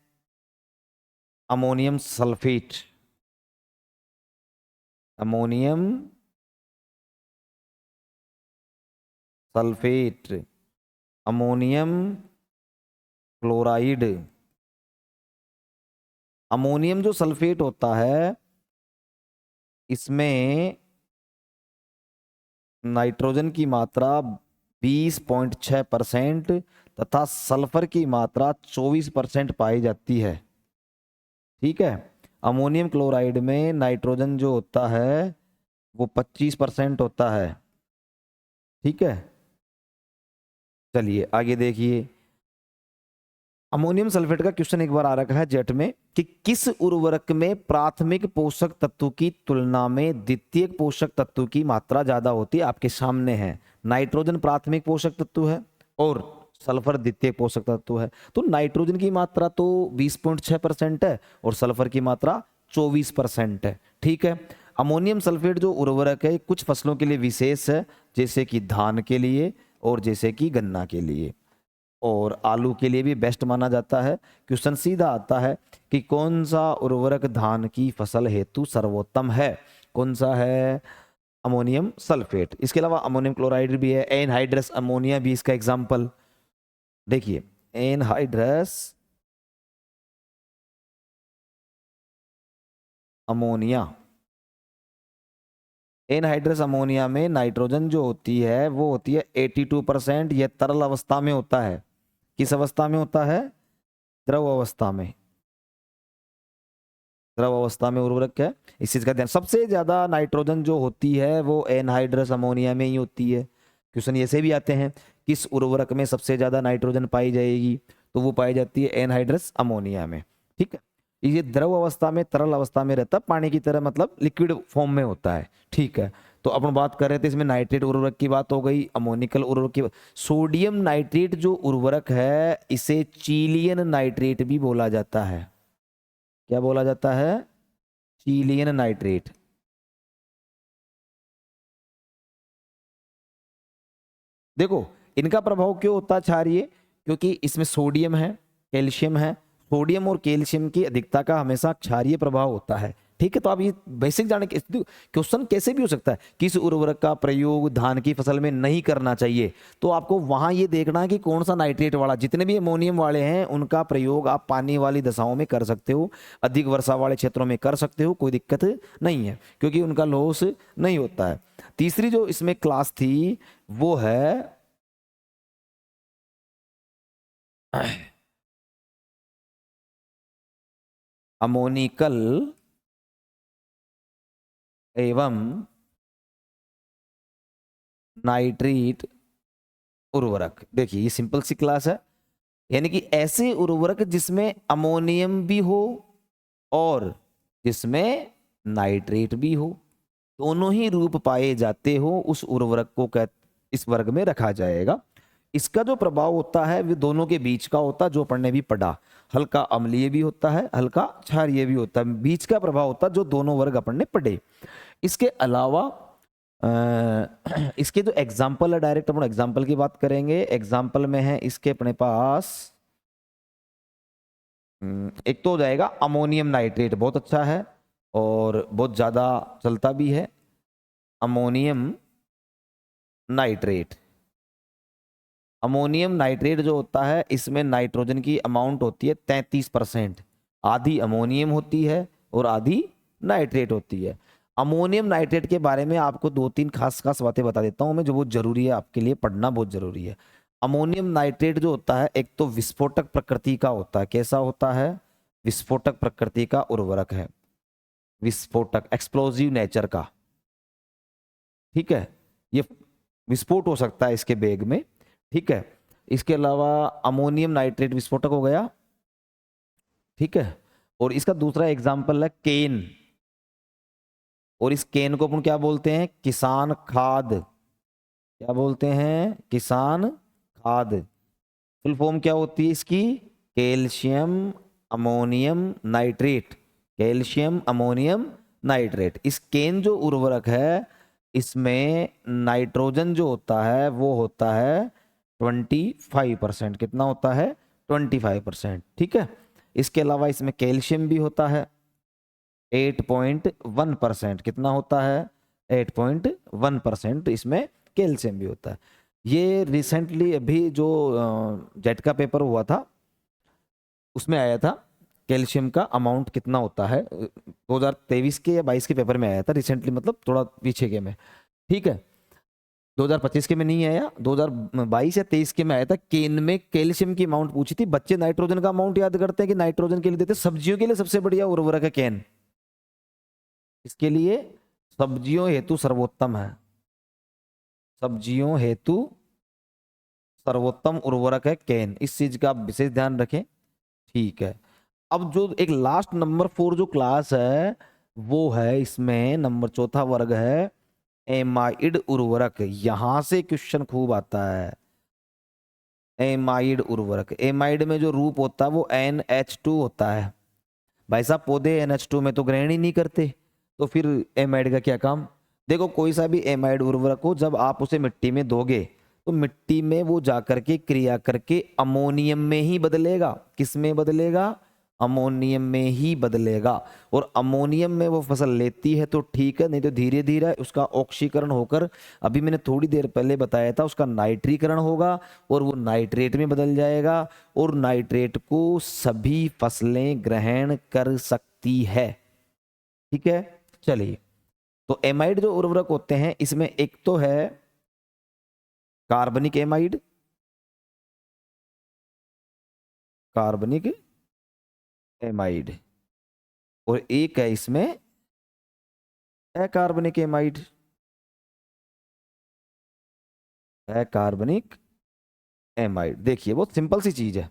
ammonium sulphate, ammonium sulphate, ammonium chloride. Ammonium जो सल्फेट होता है इसमें नाइट्रोजन की मात्रा 20.6% तथा सल्फर की मात्रा 24% पाई जाती है। ठीक है, अमोनियम क्लोराइड में नाइट्रोजन जो होता है वो 25% होता है। ठीक है, चलिए आगे देखिए। अमोनियम सल्फेट का क्वेश्चन एक बार आ रखा है जेट में कि किस उर्वरक में प्राथमिक पोषक तत्व की तुलना में द्वितीयक पोषक तत्व की मात्रा ज्यादा होती है। आपके सामने है, नाइट्रोजन प्राथमिक पोषक तत्व है और सल्फर द्वितीय पोषक तत्व है। तो नाइट्रोजन की मात्रा तो 20.6% है और सल्फर की मात्रा 24% है। ठीक है, अमोनियम सल्फेट जो उर्वरक है कुछ फसलों के लिए विशेष है, जैसे कि धान के लिए और जैसे कि गन्ना के लिए और आलू के लिए भी बेस्ट माना जाता है। क्वेश्चन सीधा आता है कि कौन सा उर्वरक धान की फसल हेतु सर्वोत्तम है? कौन सा है? Ammonium sulphate. इसके अलावा अमोनियम क्लोराइड भी है, एनहाइड्रस अमोनिया भी इसका एग्जाम्पल। देखिए एनहाइड्रस अमोनिया, एनहाइड्रस अमोनिया में नाइट्रोजन जो होती है वो होती है 82%। यह तरल अवस्था में होता है। किस अवस्था में होता है? द्रव अवस्था में। द्रव अवस्था में उर्वरक है, इस चीज का ध्यान। सबसे ज्यादा नाइट्रोजन जो होती है वो एनहाइड्रस अमोनिया में ही होती है। क्वेश्चन ऐसे भी आते हैं, किस उर्वरक में सबसे ज्यादा नाइट्रोजन पाई जाएगी? तो वो पाई जाती है एनहाइड्रस अमोनिया में। ठीक है, ये द्रव अवस्था में, तरल अवस्था में रहता है, पानी की तरह, मतलब लिक्विड फॉर्म में होता है। ठीक है, तो अपन बात कर रहे थे इसमें नाइट्रेट उर्वरक की बात हो गई, अमोनिकल उर्वरक की। सोडियम नाइट्रेट जो उर्वरक है इसे चीलियन नाइट्रेट भी बोला जाता है। क्या बोला जाता है? चीलियन नाइट्रेट। देखो इनका प्रभाव क्यों होता है क्षारीय? क्योंकि इसमें सोडियम है, कैल्शियम है। सोडियम और कैल्शियम की अधिकता का हमेशा क्षारीय प्रभाव होता है। ठीक है, तो आप ये बेसिक जाने के क्वेश्चन कैसे भी हो सकता है, किस उर्वरक का प्रयोग धान की फसल में नहीं करना चाहिए? तो आपको वहां ये देखना है कि कौन सा नाइट्रेट वाला। जितने भी अमोनियम वाले हैं उनका प्रयोग आप पानी वाली दशाओं में कर सकते हो, अधिक वर्षा वाले क्षेत्रों में कर सकते हो, कोई दिक्कत नहीं है, क्योंकि उनका लॉस नहीं होता है। तीसरी जो इसमें क्लास थी वो है अमोनिकल एवं नाइट्रेट उर्वरक। देखिए ये सिंपल सी क्लास है, यानी कि ऐसे उर्वरक जिसमें अमोनियम भी हो और जिसमें नाइट्रेट भी हो, दोनों ही रूप पाए जाते हो, उस उर्वरक को इस वर्ग में रखा जाएगा। इसका जो प्रभाव होता है वो दोनों के बीच का होता है, जो अपन ने भी पढ़ा। हल्का अम्लीय भी होता है, हल्का क्षारीय भी होता है, बीच का प्रभाव होता है, जो दोनों वर्ग अपन ने पढ़े। इसके अलावा इसके जो एग्जाम्पल है, डायरेक्ट अपन एग्जाम्पल की बात करेंगे। एग्जाम्पल में है इसके अपने पास एक तो हो जाएगा अमोनियम नाइट्रेट, बहुत अच्छा है और बहुत ज्यादा चलता भी है। अमोनियम नाइट्रेट, अमोनियम नाइट्रेट जो होता है इसमें नाइट्रोजन की अमाउंट होती है 33%। आधी अमोनियम होती है और आधी नाइट्रेट होती है। अमोनियम नाइट्रेट के बारे में आपको दो तीन खास खास बातें बता देता हूं मैं, जो बहुत जरूरी है आपके लिए, पढ़ना बहुत जरूरी है। अमोनियम नाइट्रेट जो होता है एक तो विस्फोटक प्रकृति का होता है। कैसा होता है? विस्फोटक प्रकृति का उर्वरक है, विस्फोटक, एक्सप्लोजिव नेचर का। ठीक है, ये विस्फोट हो सकता है इसके बेग में। ठीक है, इसके अलावा अमोनियम नाइट्रेट विस्फोटक हो गया। ठीक है, और इसका दूसरा एग्जाम्पल है केन, और इस केन को अपन क्या बोलते हैं? किसान खाद। क्या बोलते हैं? किसान खाद। फुल फॉर्म क्या होती है इसकी? Calcium ammonium nitrate, calcium ammonium nitrate. इस केन जो उर्वरक है इसमें नाइट्रोजन जो होता है वो होता है 25%। कितना होता है? 25%। ठीक है, इसके अलावा इसमें कैल्शियम भी होता है 8.1%। कितना होता है? 8.1% इसमें कैल्शियम भी होता है। ये रिसेंटली अभी जो जेट का पेपर हुआ था उसमें आया था, कैल्शियम का अमाउंट कितना होता है, 2023 के या 22 के पेपर में आया था रिसेंटली, मतलब थोड़ा पीछे के में। ठीक है, 2025 के में नहीं आया, 2022 या 23 के में आया था। केन में कैल्शियम की अमाउंट पूछी थी। बच्चे नाइट्रोजन का अमाउंट याद करते हैं कि नाइट्रोजन के लिए देते, सब्जियों के लिए सबसे बढ़िया उर्वरक है केन, इसके लिए सब्जियों हेतु सर्वोत्तम है, सब्जियों हेतु सर्वोत्तम उर्वरक है केन, इस चीज का आप विशेष ध्यान रखें। ठीक है, अब जो एक लास्ट नंबर 4 जो क्लास है वो है, इसमें नंबर चौथा वर्ग है एमाइड उर्वरक। यहां से क्वेश्चन खूब आता है। एमाइड उर्वरक, एमाइड में जो रूप होता है वो NH2 होता है। भाई साहब पौधे NH2 में तो ग्रहण ही नहीं करते, तो फिर एमाइड का क्या काम। देखो कोई सा भी एमाइड उर्वरक हो, जब आप उसे मिट्टी में दोगे तो मिट्टी में वो जाकर के क्रिया करके अमोनियम में ही बदलेगा। किस में बदलेगा, अमोनियम में ही बदलेगा। और अमोनियम में वो फसल लेती है तो ठीक है, नहीं तो धीरे धीरे उसका ऑक्सीकरण होकर, अभी मैंने थोड़ी देर पहले बताया था, उसका नाइट्रीकरण होगा और वो नाइट्रेट में बदल जाएगा, और नाइट्रेट को सभी फसलें ग्रहण कर सकती है। ठीक है, चलिए, तो एमाइड जो उर्वरक होते हैं इसमें एक तो है कार्बनिक एमाइड, कार्बनिक एमाइड, और एक है इसमें अकार्बनिक एमाइड, अकार्बनिक एमाइड। देखिए बहुत सिंपल सी चीज है,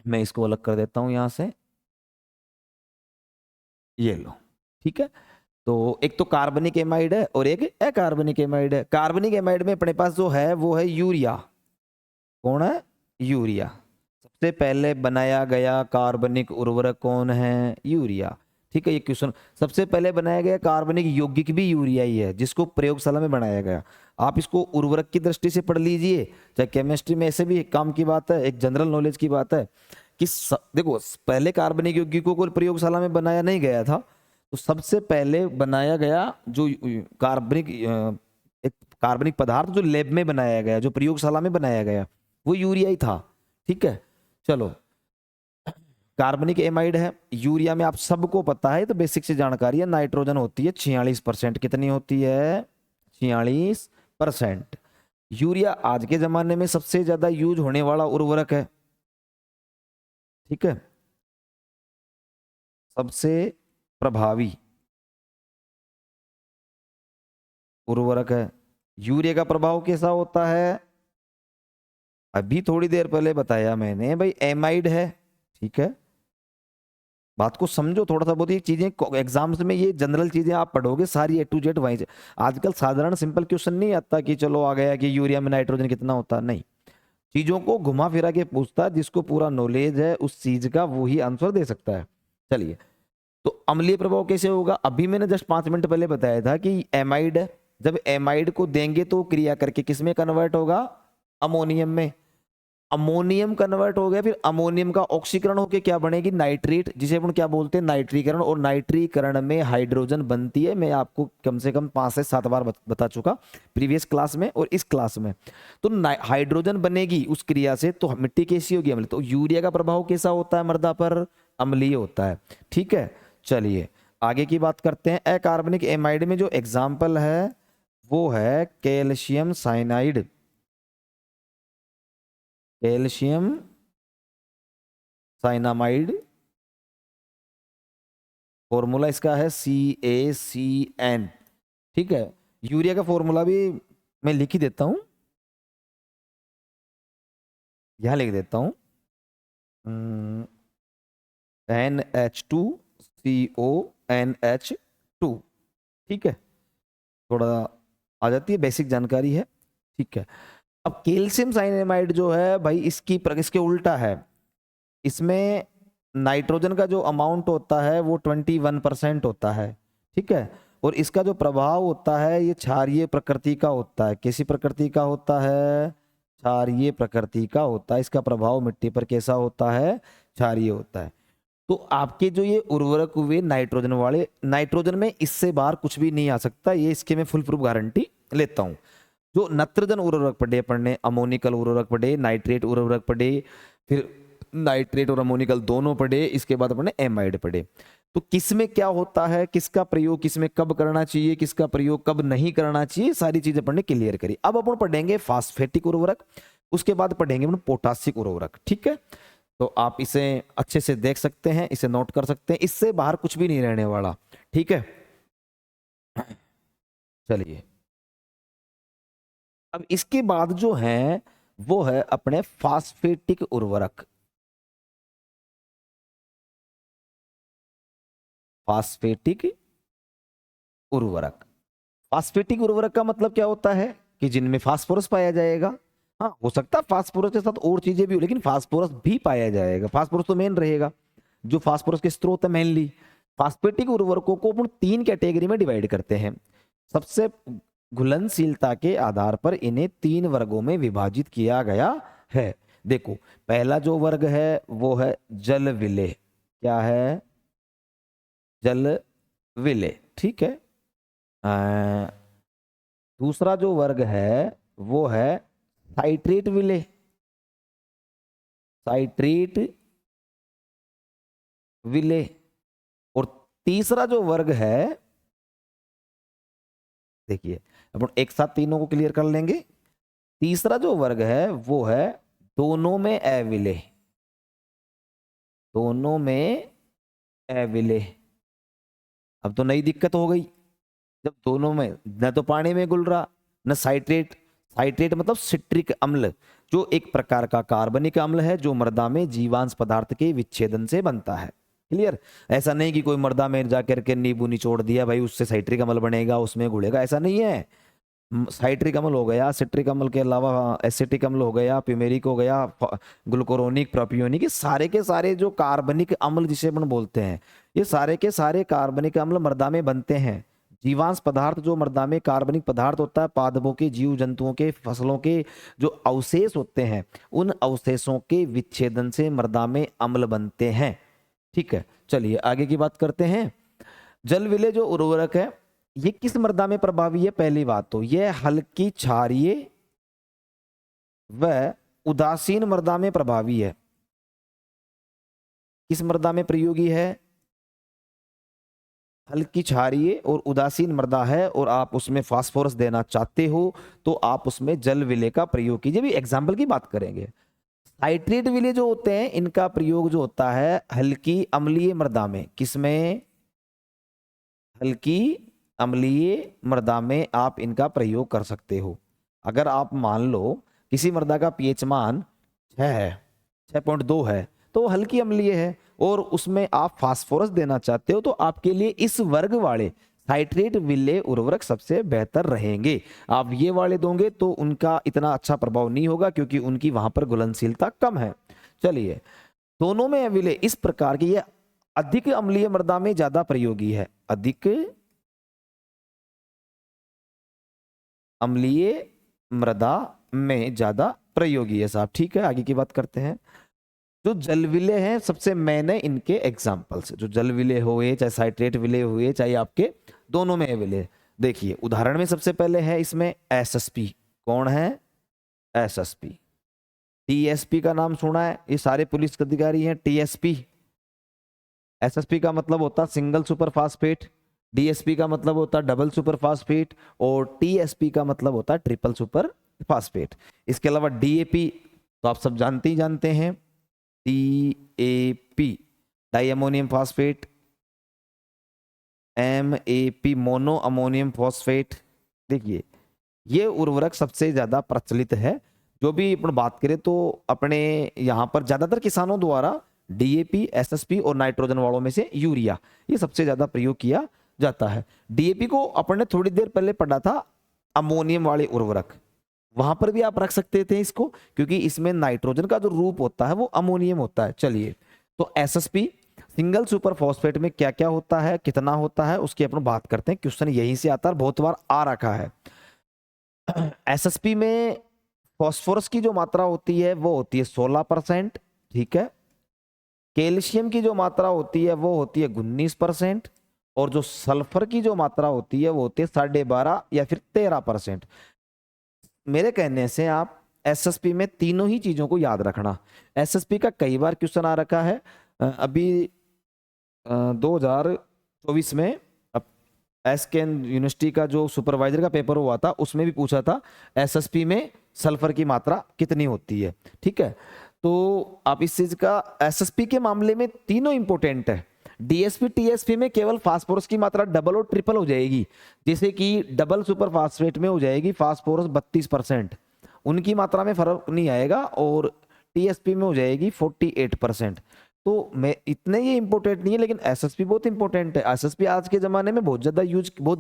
मैं इसको अलग कर देता हूं यहां से, ये लो। ठीक है, तो एक तो कार्बनिक एमाइड है और एक अकार्बनिक एमाइड है। कार्बनिक एमाइड में अपने पास जो है वो है यूरिया। कौन है, यूरिया। सबसे पहले बनाया गया कार्बनिक उर्वरक कौन है, यूरिया। ठीक है, ये क्वेश्चन सबसे पहले बनाया गया कार्बनिक यौगिक भी यूरिया ही है, जिसको प्रयोगशाला में बनाया गया। आप इसको उर्वरक की दृष्टि से पढ़ लीजिए, चाहे केमिस्ट्री में, ऐसे भी एक काम की बात है, एक जनरल नॉलेज की बात है कि देखो पहले कार्बनिक यौगिकों को प्रयोगशाला में बनाया नहीं गया था, तो सबसे पहले बनाया गया जो कार्बनिक एक कार्बनिक पदार्थ जो लैब में बनाया गया, जो प्रयोगशाला में बनाया गया, वो यूरिया ही था। ठीक है, चलो, कार्बनिक एमाइड है। यूरिया में आप सबको पता है, तो बेसिक से जानकारी है, नाइट्रोजन होती है 46%। कितनी होती है, 46%। यूरिया आज के जमाने में सबसे ज्यादा यूज होने वाला उर्वरक है। ठीक है, सबसे प्रभावी उर्वरक है। यूरिया का प्रभाव कैसा होता है, अभी थोड़ी देर पहले बताया मैंने भाई, एमाइड है। ठीक है, बात को समझो थोड़ा सा बहुत, ये चीजें एग्जाम्स में, ये जनरल चीजें आप पढ़ोगे सारी A to Z वहीं से। आजकल साधारण सिंपल क्वेश्चन नहीं आता कि चलो आ गया कि यूरिया में नाइट्रोजन कितना होता, नहीं, चीजों को घुमा फिरा के पूछता है। जिसको पूरा नॉलेज है उस चीज का वो ही आंसर दे सकता है। चलिए, तो अम्लीय प्रभाव कैसे होगा, अभी मैंने जस्ट 5 मिनट पहले बताया था कि एमाइड है, जब एमाइड को देंगे तो क्रिया करके किस में कन्वर्ट होगा, अमोनियम में। अमोनियम कन्वर्ट हो गया, फिर अमोनियम का ऑक्सीकरण होकर क्या बनेगी, नाइट्रेट, जिसे अपन क्या बोलते हैं, नाइट्रीकरण। और नाइट्रीकरण में हाइड्रोजन बनती है, मैं आपको कम से कम 5 से 7 बार बता चुका प्रीवियस क्लास में और इस क्लास में। तो हाइड्रोजन बनेगी उस क्रिया से, तो मिट्टी कैसी होगी, अम्लीय। तो यूरिया का प्रभाव कैसा होता है मृदा पर, अम्लीय होता है। ठीक है, चलिए आगे की बात करते हैं। अकार्बनिक एमाइड में जो एग्जाम्पल है वो है calcium cyanide, calcium cyanamide, formula इसका है CaCN। ठीक है, यूरिया का फॉर्मूला भी मैं लिख ही देता हूं, यहां लिख देता हूं, NH2CONH2। ठीक है, थोड़ा आ जाती है, बेसिक जानकारी है। ठीक है, अब कैल्शियम साइनामाइड जो है भाई, इसके उल्टा है। इसमें नाइट्रोजन का जो अमाउंट होता है वो 21% होता है। ठीक है, और इसका जो प्रभाव होता है ये क्षारीय प्रकृति का होता है। कैसी प्रकृति का होता है, क्षारीय प्रकृति का होता है। इसका प्रभाव मिट्टी पर कैसा होता है, क्षारीय होता है। तो आपके जो ये उर्वरक हुए नाइट्रोजन वाले, नाइट्रोजन में इससे बाहर कुछ भी नहीं आ सकता, ये इसके मैं फुल प्रूफ गारंटी लेता हूं। जो नत्रजन उर्वरक पढ़े पढ़ने, अमोनिकल उर्वरक पढ़े, नाइट्रेट उर्वरक पढ़े, फिर नाइट्रेट और अमोनिकल दोनों पढ़े, इसके बाद अपने एमाइड पढ़े। तो किस में क्या होता है, किसका प्रयोग किस में कब करना चाहिए, किसका प्रयोग कब नहीं करना चाहिए, सारी चीजें पढ़ने क्लियर करी। अब अपन पढ़ेंगे फास्फेटिक उर्वरक, उसके बाद पढ़ेंगे अपन पोटासिक उर्वरक। ठीक है, तो आप इसे अच्छे से देख सकते हैं, इसे नोट कर सकते हैं, इससे बाहर कुछ भी नहीं रहने वाला। ठीक है, चलिए अब इसके बाद जो है वो है अपने फास्फेटिक उर्वरक। फास्फेटिक उर्वरक, फास्फेटिक उर्वरक का मतलब क्या होता है कि जिनमें फास्फोरस पाया जाएगा। हाँ, हो सकता है फास्फोरस के साथ और चीजें भी हो, लेकिन फास्फोरस भी पाया जाएगा, फास्फोरस तो मेन रहेगा, जो फास्फोरस के स्रोत है मेनली। फास्फेटिक उर्वरकों को अपन 3 कैटेगरी में डिवाइड करते हैं। सबसे घुलनशीलता के आधार पर इन्हें 3 वर्गों में विभाजित किया गया है। देखो, पहला जो वर्ग है वो है जल विलेय। क्या है? जल विलेय। ठीक है। दूसरा जो वर्ग है वो है साइट्रेट विलेय। साइट्रेट विलेय। और तीसरा जो वर्ग है, देखिए अपन एक साथ तीनों को क्लियर कर लेंगे। तीसरा जो वर्ग है वो है दोनों में अविलेय। दोनों में अविलेय। अब तो नई दिक्कत हो गई, जब दोनों में न तो पानी में घुल रहा न साइट्रेट। साइट्रेट मतलब सिट्रिक अम्ल, जो एक प्रकार का कार्बनिक अम्ल है जो मृदा में जीवांश पदार्थ के विच्छेदन से बनता है। क्लियर? ऐसा नहीं कि कोई मृदा में जाकर के नींबू निचोड़ दिया भाई उससे साइट्रिक अम्ल बनेगा उसमें घुलेगा, ऐसा नहीं है। साइट्रिक अम्ल हो गया, सिट्रिक अम्ल के अलावा एसिटिक अम्ल हो गया, प्यूमेरिक हो गया, ग्लूकोरोनिक, प्रोपियोनिक, ये सारे के सारे जो कार्बनिक अम्ल जिसे अपन बोलते हैं, ये सारे के सारे कार्बनिक अम्ल मृदा में बनते हैं। जीवांश पदार्थ जो मृदा में कार्बनिक पदार्थ होता है, पादपों के, जीव जंतुओं के, फसलों के जो अवशेष होते हैं, उन अवशेषों के विच्छेदन से मृदा में अम्ल बनते हैं। ठीक है, चलिए आगे की बात करते हैं। जल विलेय जो उर्वरक है ये किस मृदा में प्रभावी है? पहली बात तो यह हल्की क्षारीय व उदासीन मृदा में प्रभावी है। किस मृदा में प्रयोगी है? हल्की क्षारीय और उदासीन मृदा है और आप उसमें फास्फोरस देना चाहते हो तो आप उसमें जल विलेय का प्रयोग कीजिए। भी एग्जाम्पल की बात करेंगे। साइट्रेट विलेय जो होते हैं इनका प्रयोग जो होता है हल्की अम्लीय मृदा में। किसमें? हल्की अम्लीय मृदा में आप इनका प्रयोग कर सकते हो। अगर आप मान लो किसी मृदा का पीएच मान 6 है, 6.2 है, तो वो हल्की अम्लीय है और उसमें आप फास्फोरस देना चाहते हो तो आपके लिए इस वर्ग वाले साइट्रेट विलेय उर्वरक सबसे बेहतर रहेंगे। आप ये वाले दोगे तो उनका इतना अच्छा प्रभाव नहीं होगा क्योंकि उनकी वहां पर घुलनशीलता कम है। चलिए, दोनों में विलेय इस प्रकार की, ये अधिक अम्लीय मृदा में ज्यादा प्रयोगी है। अधिक अम्लीय मृदा में ज्यादा प्रयोगी है साहब। ठीक है, आगे की बात करते हैं। जो जल विलेय है सबसे मेन है इनके एग्जांपल्स। जो जल विलेय हुए चाहे साइट्रेट विलेय हुए चाहे आपके दोनों में विलेय, देखिए उदाहरण में सबसे पहले है इसमें एसएसपी। कौन है? एसएसपी। टीएसपी का नाम सुना है? ये सारे पुलिस अधिकारी हैं टीएसपी। एसएसपी का मतलब होता सिंगल सुपर फास्फेट, डीएसपी का मतलब होता डबल सुपर फास्फेट और टीएसपी का मतलब होता ट्रिपल सुपर फास्फेट। इसके अलावा डीएपी तो आप सब जानते ही जानते हैं, DAP di ammonium phosphate, MAP mono ammonium phosphate. देखिए ये उर्वरक सबसे ज्यादा प्रचलित है। जो भी अपन बात करें तो अपने यहाँ पर ज्यादातर किसानों द्वारा डीएपी, एसएसपी और नाइट्रोजन वालों में से यूरिया ये सबसे ज्यादा प्रयोग किया जाता है। डीएपी को अपन ने थोड़ी देर पहले पढ़ा था अमोनियम वाले उर्वरक, वहां पर भी आप रख सकते थे इसको क्योंकि इसमें नाइट्रोजन का जो रूप होता है वो अमोनियम होता है। चलिए, तो एसएसपी सिंगल सुपर फॉस्फेट में क्या क्या होता है, कितना होता है, उसकी अपन बात करते हैं। क्वेश्चन यहीं से आता है, बहुत बार आ रखा है। एसएसपी में फास्फोरस की जो मात्रा होती है वो होती है 16%। ठीक है, कैल्शियम की जो मात्रा होती है वो होती है 19% और जो सल्फर की जो मात्रा होती है वो होती है 12.5 या फिर 13%। मेरे कहने से आप एसएसपी में तीनों ही चीजों को याद रखना। एसएसपी का कई बार क्वेश्चन आ रखा है। अभी 2024 में एसकेएन यूनिवर्सिटी का जो सुपरवाइजर का पेपर हुआ था उसमें भी पूछा था एसएसपी में सल्फर की मात्रा कितनी होती है। ठीक है, तो आप इस चीज का एसएसपी के मामले में तीनों इंपॉर्टेंट है। डीएसपी टीएसपी में केवल फास्फोरस की मात्रा डबल और ट्रिपल हो जाएगी, जैसे कि डबल सुपर फास्फेट में हो जाएगी फास्फोरस 32%, उनकी मात्रा में फर्क नहीं आएगा, और टीएसपी में हो जाएगी 48%। तो मैं इतने ये इंपॉर्टेंट नहीं है, लेकिन एसएसपी बहुत इंपॉर्टेंट है। एसएसपी आज के जमाने में बहुत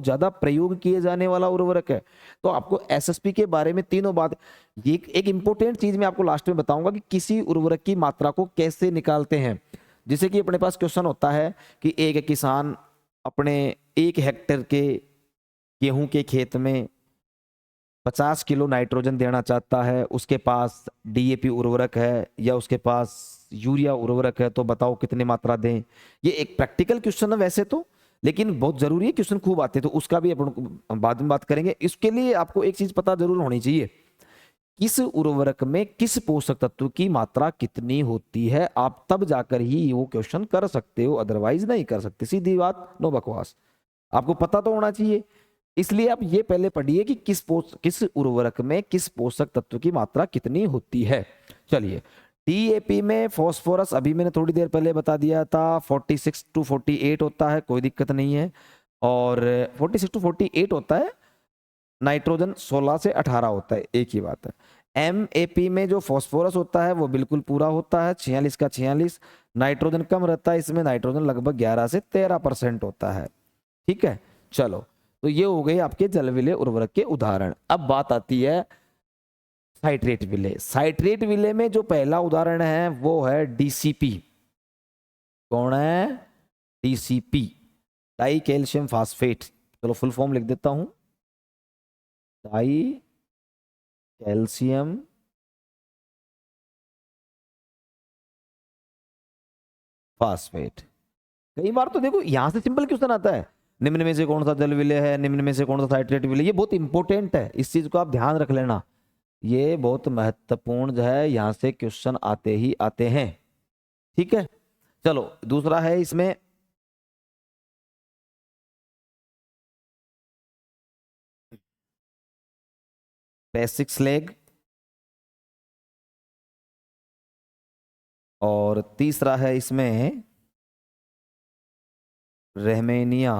ज्यादा प्रयोग किए जाने वाला उर्वरक है। तो आपको एसएसपी के बारे में तीनों बात, ये एक इंपॉर्टेंट चीज मैं आपको लास्ट में बताऊंगा कि किसी उर्वरक की मात्रा को कैसे निकालते हैं। जैसे कि अपने पास क्वेश्चन होता है कि एक किसान अपने 1 हेक्टेयर के गेहूं के खेत में 50 किलो नाइट्रोजन देना चाहता है, उसके पास डीएपी उर्वरक है या उसके पास यूरिया उर्वरक है, तो बताओ कितनी मात्रा दें। ये एक प्रैक्टिकल क्वेश्चन है वैसे तो, लेकिन बहुत जरूरी है, क्वेश्चन खूब आते हैं, तो उसका भी अपन बाद में बात करेंगे। इसके लिए आपको एक चीज पता जरूर होनी चाहिए, किस उर्वरक में किस पोषक तत्व की मात्रा कितनी होती है, आप तब जाकर ही वो क्वेश्चन कर सकते हो, अदरवाइज नहीं कर सकते। सीधी बात, नो बकवास, आपको पता तो होना चाहिए। इसलिए आप ये पहले पढ़िए कि किस उर्वरक में किस पोषक तत्व की मात्रा कितनी होती है। चलिए, डीएपी में फॉस्फोरस अभी मैंने थोड़ी देर पहले बता दिया था 46 टू 48 होता है, कोई दिक्कत नहीं है, और 46 टू 48 होता है। नाइट्रोजन 16 से 18 होता है, एक ही बात है। एमएपी में जो फॉस्फोरस होता है वो बिल्कुल पूरा होता है, 46 का 46। नाइट्रोजन कम रहता है, इसमें नाइट्रोजन लगभग 11 से 13% होता है। ठीक है, चलो, तो ये हो गए आपके जलविले उर्वरक के उदाहरण। अब बात आती है साइट्रेट विलेय। साइट्रेट विलेय में जो पहला उदाहरण है वो है डीसीपी। कौन है? DCP, die calcium phosphate. चलो फुल फॉर्म लिख देता हूं, डाई कैल्शियम फास्फेट। कई बार तो देखो यहां से सिंपल क्वेश्चन आता है, निम्न में से कौन सा जल विलेय है, निम्न में से कौन सा साइट्रेट विलेय। ये बहुत इंपॉर्टेंट है, इस चीज को आप ध्यान रख लेना, ये बहुत महत्वपूर्ण जो है, यहां से क्वेश्चन आते ही आते हैं। ठीक है, चलो दूसरा है इसमें बेसिक स्लेग, और तीसरा है इसमें रहमेनिया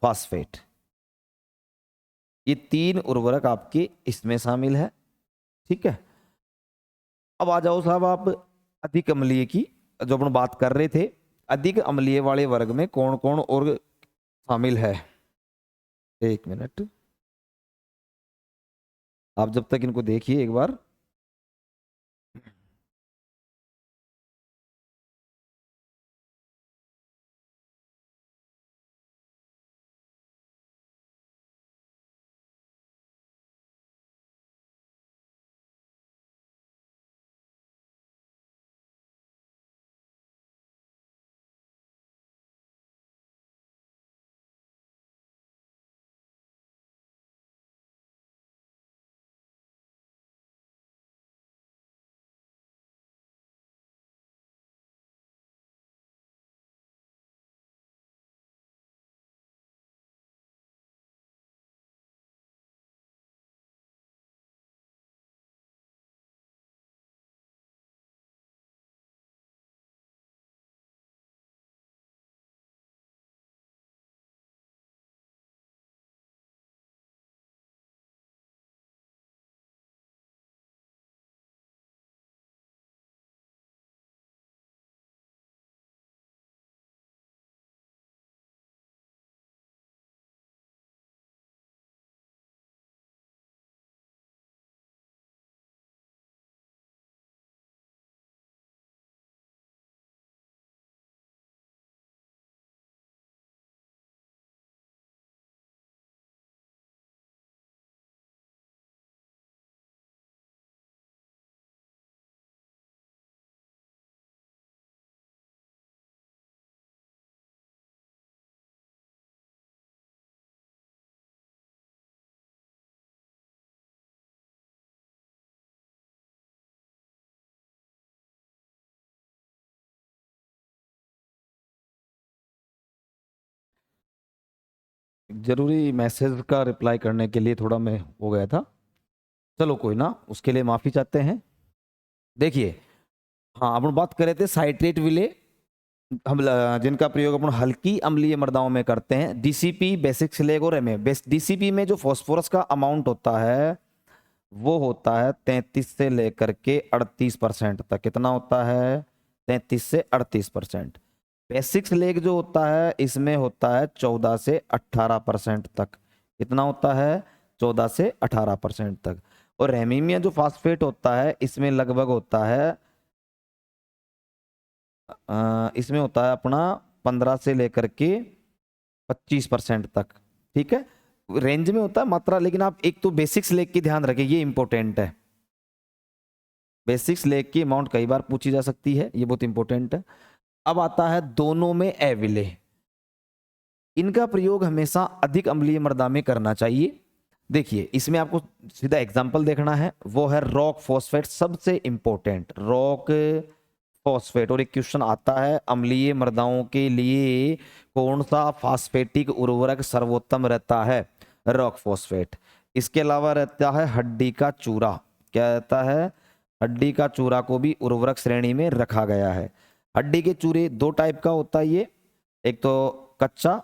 फास्फेट। ये तीन उर्वरक आपके इसमें शामिल है। ठीक है, अब आ जाओ साहब आप अधिक अम्लीय की, जो अपन बात कर रहे थे, अधिक अम्लीय वाले वर्ग में कौन कौन और शामिल है। एक मिनट, आप जब तक इनको देखिए एक बार। जरूरी मैसेज का रिप्लाई करने के लिए थोड़ा मैं हो गया था, चलो कोई ना, उसके लिए माफी चाहते हैं। देखिए, हाँ अपन बात कर रहे थे साइट्रेट विले, हम जिनका प्रयोग अपन हल्की अम्लीय मृदाओं में करते हैं, डीसीपी, बेसिक स्लेग और एमए। डीसीपी में जो फॉस्फोरस का अमाउंट होता है वो होता है 33 से लेकर के 38% तक। कितना होता है? 33 से 38%। बेसिक स्लेग जो होता है इसमें होता है 14 से 18% तक। कितना होता है? 14 से 18% तक। और रेमीमिया जो फास्फेट होता है इसमें लगभग होता है इसमें होता है अपना 15 से लेकर के 25% तक। ठीक है, रेंज में होता है मात्रा, लेकिन आप एक तो बेसिक्स लेग की ध्यान रखें, ये इंपॉर्टेंट है। बेसिक्स लेग की अमाउंट कई बार पूछी जा सकती है, ये बहुत इंपॉर्टेंट है। अब आता है दोनों में एविले। इनका प्रयोग हमेशा अधिक अम्लीय मृदा में करना चाहिए। देखिए इसमें आपको सीधा एग्जांपल देखना है, वो है रॉक फॉस्फेट, सबसे इंपॉर्टेंट रॉक फॉस्फेट। और एक क्वेश्चन आता है अम्लीय मृदाओं के लिए कौन सा फास्फेटिक उर्वरक सर्वोत्तम रहता है? Rock phosphate. इसके अलावा रहता है हड्डी का चूरा। क्या रहता है? हड्डी का चूरा को भी उर्वरक श्रेणी में रखा गया है। हड्डी के चूरे दो टाइप का होता है ये, एक तो कच्चा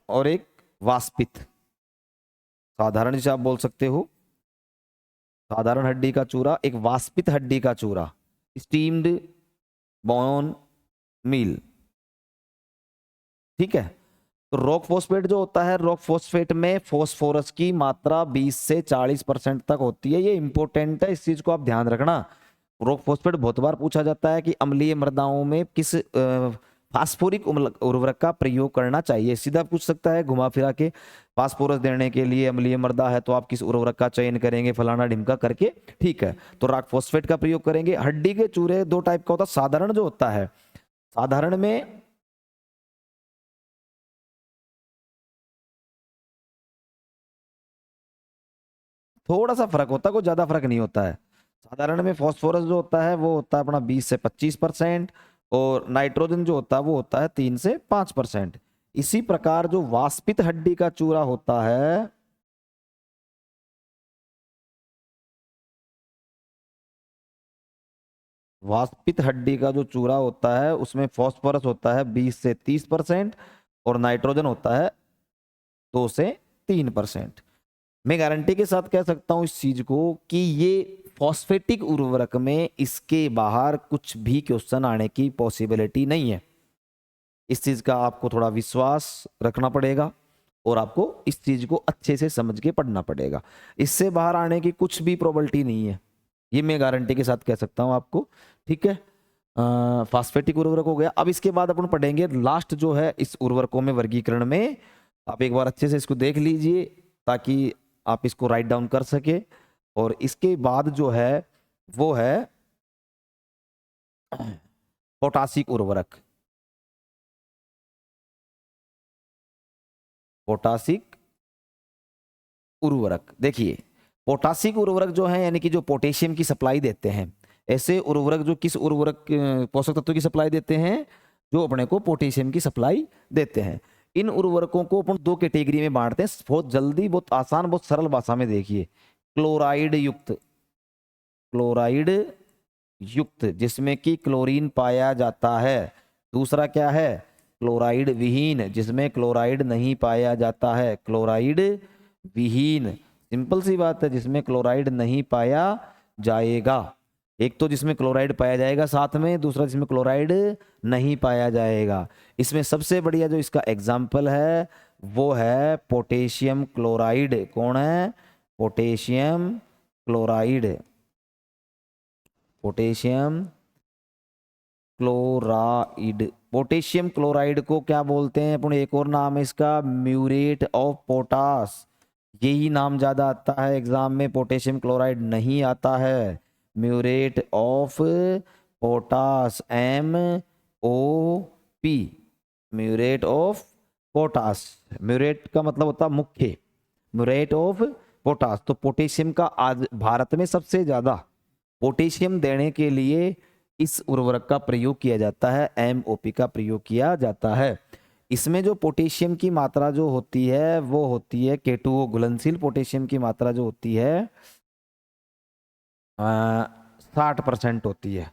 और एक वाष्पित। साधारण जिसे आप बोल सकते हो साधारण हड्डी का चूरा, एक वाष्पित हड्डी का चूरा, स्टीम्ड बोन मील। ठीक है, तो रॉक फॉस्फेट जो होता है, रॉक फॉस्फेट में फॉस्फोरस की मात्रा 20 से 40% तक होती है। ये इंपॉर्टेंट है, इस चीज को आप ध्यान रखना। रॉक फॉस्फेट बहुत बार पूछा जाता है कि अम्लीय मृदाओं में किस फास्फोरिक उर्वरक का प्रयोग करना चाहिए। सीधा पूछ सकता है घुमा फिरा के, फास्फोरस देने के लिए अम्लीय मृदा है तो आप किस उर्वरक का चयन करेंगे, फलाना ढिमका करके। ठीक है, तो रॉक फॉस्फेट का प्रयोग करेंगे। हड्डी के चूरे दो टाइप का होता है। साधारण जो होता है, साधारण में थोड़ा सा फर्क होता है, कोई ज्यादा फर्क नहीं होता है। साधारण में फॉस्फोरस जो होता है वो होता है अपना 20 से 25%, और नाइट्रोजन जो होता है वो होता है 3 से 5%। इसी प्रकार जो वाष्पित हड्डी का चूरा होता है, वाष्पित हड्डी का जो चूरा होता है उसमें फॉस्फोरस होता है 20 से 30% और नाइट्रोजन होता है 2 से 3%। मैं गारंटी के साथ कह सकता हूं इस चीज को कि ये फॉस्फेटिक उर्वरक में इसके बाहर कुछ भी क्वेश्चन आने की पॉसिबिलिटी नहीं है। इस चीज का आपको थोड़ा विश्वास रखना पड़ेगा और आपको इस चीज को अच्छे से समझ के पढ़ना पड़ेगा। इससे बाहर आने की कुछ भी प्रोबेबिलिटी नहीं है, ये मैं गारंटी के साथ कह सकता हूं आपको। ठीक है, फास्फेटिक उर्वरक हो गया। अब इसके बाद अपन पढ़ेंगे लास्ट जो है इस उर्वरकों में वर्गीकरण में। आप एक बार अच्छे से इसको देख लीजिए ताकि आप इसको राइट डाउन कर सके। और इसके बाद जो है वो है पोटासिक उर्वरक। पोटासिक उर्वरक, देखिए पोटासिक उर्वरक जो है यानी कि जो पोटेशियम की सप्लाई देते हैं। ऐसे उर्वरक जो किस उर्वरक पोषक तत्वों की सप्लाई देते हैं? जो अपने को पोटेशियम की सप्लाई देते हैं। इन उर्वरकों को अपन दो कैटेगरी में बांटते हैं, बहुत जल्दी, बहुत आसान, बहुत सरल भाषा में देखिए। क्लोराइड युक्त, क्लोराइड युक्त जिसमें कि क्लोरीन पाया जाता है। दूसरा क्या है? क्लोराइड विहीन जिसमें क्लोराइड नहीं पाया जाता है। क्लोराइड विहीन, सिंपल सी बात है, जिसमें क्लोराइड नहीं पाया जाएगा। एक तो जिसमें क्लोराइड पाया जाएगा साथ में, दूसरा जिसमें क्लोराइड नहीं पाया जाएगा। इसमें सबसे बढ़िया जो इसका एग्जाम्पल है वो है पोटेशियम क्लोराइड। कौन है? Potassium chloride. Potassium chloride, potassium chloride को क्या बोलते हैं अपन? एक और नाम है इसका म्यूरेट ऑफ पोटास। यही नाम ज्यादा आता है एग्जाम में, पोटेशियम क्लोराइड नहीं आता है। Muriate of potash, MOP, muriate of potash. Muriate का मतलब होता है मुख्य, म्यूरेट ऑफ पोटास। तो पोटेशियम का आज भारत में सबसे ज्यादा पोटेशियम देने के लिए इस उर्वरक का प्रयोग किया जाता है, MOP का प्रयोग किया जाता है। इसमें जो पोटेशियम की मात्रा जो होती है वो होती है K2O, घुलनशील पोटेशियम की मात्रा जो होती है 60% होती है।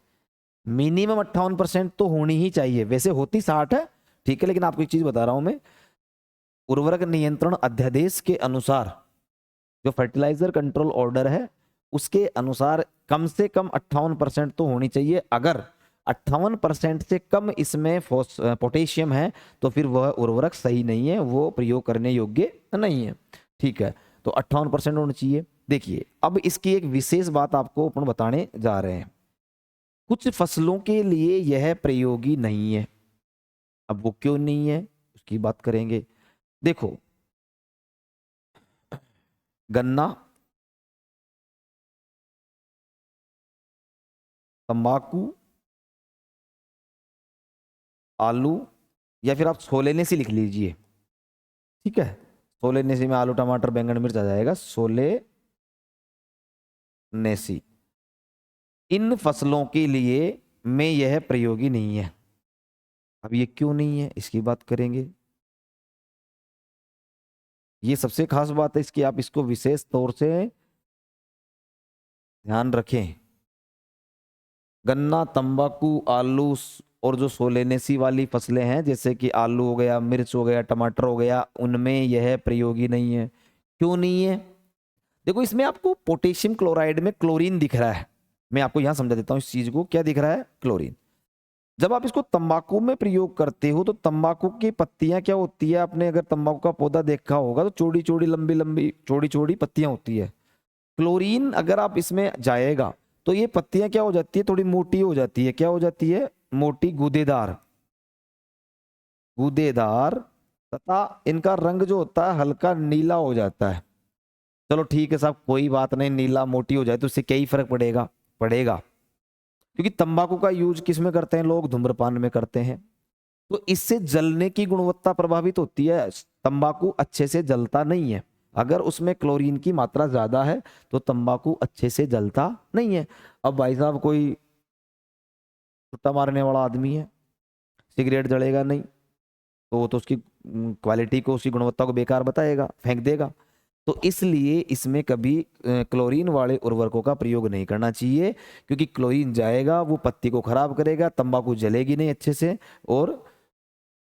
मिनिमम 58% तो होनी ही चाहिए, वैसे होती 60 है, ठीक है, लेकिन आपको एक चीज बता रहा हूं मैं, उर्वरक नियंत्रण अध्यादेश के अनुसार, जो फर्टिलाइजर कंट्रोल ऑर्डर है उसके अनुसार कम से कम 58% तो होनी चाहिए। अगर 58% से कम इसमें पोटेशियम है तो फिर वह उर्वरक सही नहीं है, वो प्रयोग करने योग्य नहीं है, ठीक है। तो 58% होना चाहिए। देखिए अब इसकी एक विशेष बात आपको अपन बताने जा रहे हैं, कुछ फसलों के लिए यह प्रयोगी नहीं है। अब वो क्यों नहीं है उसकी बात करेंगे। देखो गन्ना, तंबाकू, आलू, या फिर आप सोलेनेसी लिख लीजिए, ठीक है। सोलेनेसी में आलू टमाटर बैंगन मिर्च आ जाएगा, सोलेनेसी। इन फसलों के लिए में यह प्रयोगी नहीं है। अब ये क्यों नहीं है इसकी बात करेंगे। ये सबसे खास बात है इसकी, आप इसको विशेष तौर से ध्यान रखें। गन्ना, तंबाकू, आलू और जो सोलेनेसी वाली फसलें हैं जैसे कि आलू हो गया, मिर्च हो गया, टमाटर हो गया, उनमें यह प्रयोगी नहीं है। क्यों नहीं है? देखो इसमें आपको पोटेशियम क्लोराइड में क्लोरीन दिख रहा है, मैं आपको यहां समझा देता हूं इस चीज को, क्या दिख रहा है? क्लोरीन। जब आप इसको तंबाकू में प्रयोग करते हो तो तंबाकू की पत्तियां क्या होती है, आपने अगर तंबाकू का पौधा देखा होगा तो चौड़ी चौड़ी लंबी लंबी चौड़ी चौड़ी पत्तियां होती है। क्लोरीन अगर आप इसमें जाएगा तो ये पत्तियां क्या हो जाती है, थोड़ी मोटी हो जाती है। क्या हो जाती है? मोटी, गूदेदार, गूदेदार, तथा इनका रंग जो होता है हल्का नीला हो जाता है। चलो ठीक है साहब, कोई बात नहीं, नीला मोटी हो जाए तो इससे क्या ही फर्क पड़ेगा? पड़ेगा, क्योंकि तंबाकू का यूज किस में करते हैं लोग? धूम्रपान में करते हैं। तो इससे जलने की गुणवत्ता प्रभावित होती है, तंबाकू अच्छे से जलता नहीं है। अगर उसमें क्लोरीन की मात्रा ज्यादा है तो तंबाकू अच्छे से जलता नहीं है। अब भाई साहब कोई छुट्टा मारने वाला आदमी है, सिगरेट जलेगा नहीं, तो वो तो उसकी क्वालिटी को, उसकी गुणवत्ता को बेकार बताएगा, फेंक देगा। तो इसलिए इसमें कभी क्लोरीन वाले उर्वरकों का प्रयोग नहीं करना चाहिए, क्योंकि क्लोरीन जाएगा वो पत्ती को खराब करेगा, तंबाकू जलेगी नहीं अच्छे से और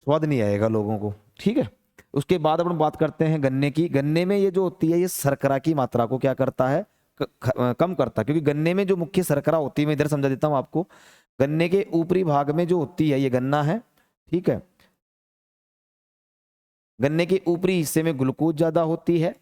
स्वाद नहीं आएगा लोगों को, ठीक है। उसके बाद अपन बात करते हैं गन्ने की। गन्ने में ये जो होती है ये शर्करा की मात्रा को क्या करता है? कम करता है, क्योंकि गन्ने में जो मुख्य शर्करा होती है, मैं इधर समझा देता हूं आपको। गन्ने के ऊपरी भाग में जो होती है, ये गन्ना है, ठीक है। गन्ने के ऊपरी हिस्से में ग्लूकोज ज्यादा होती है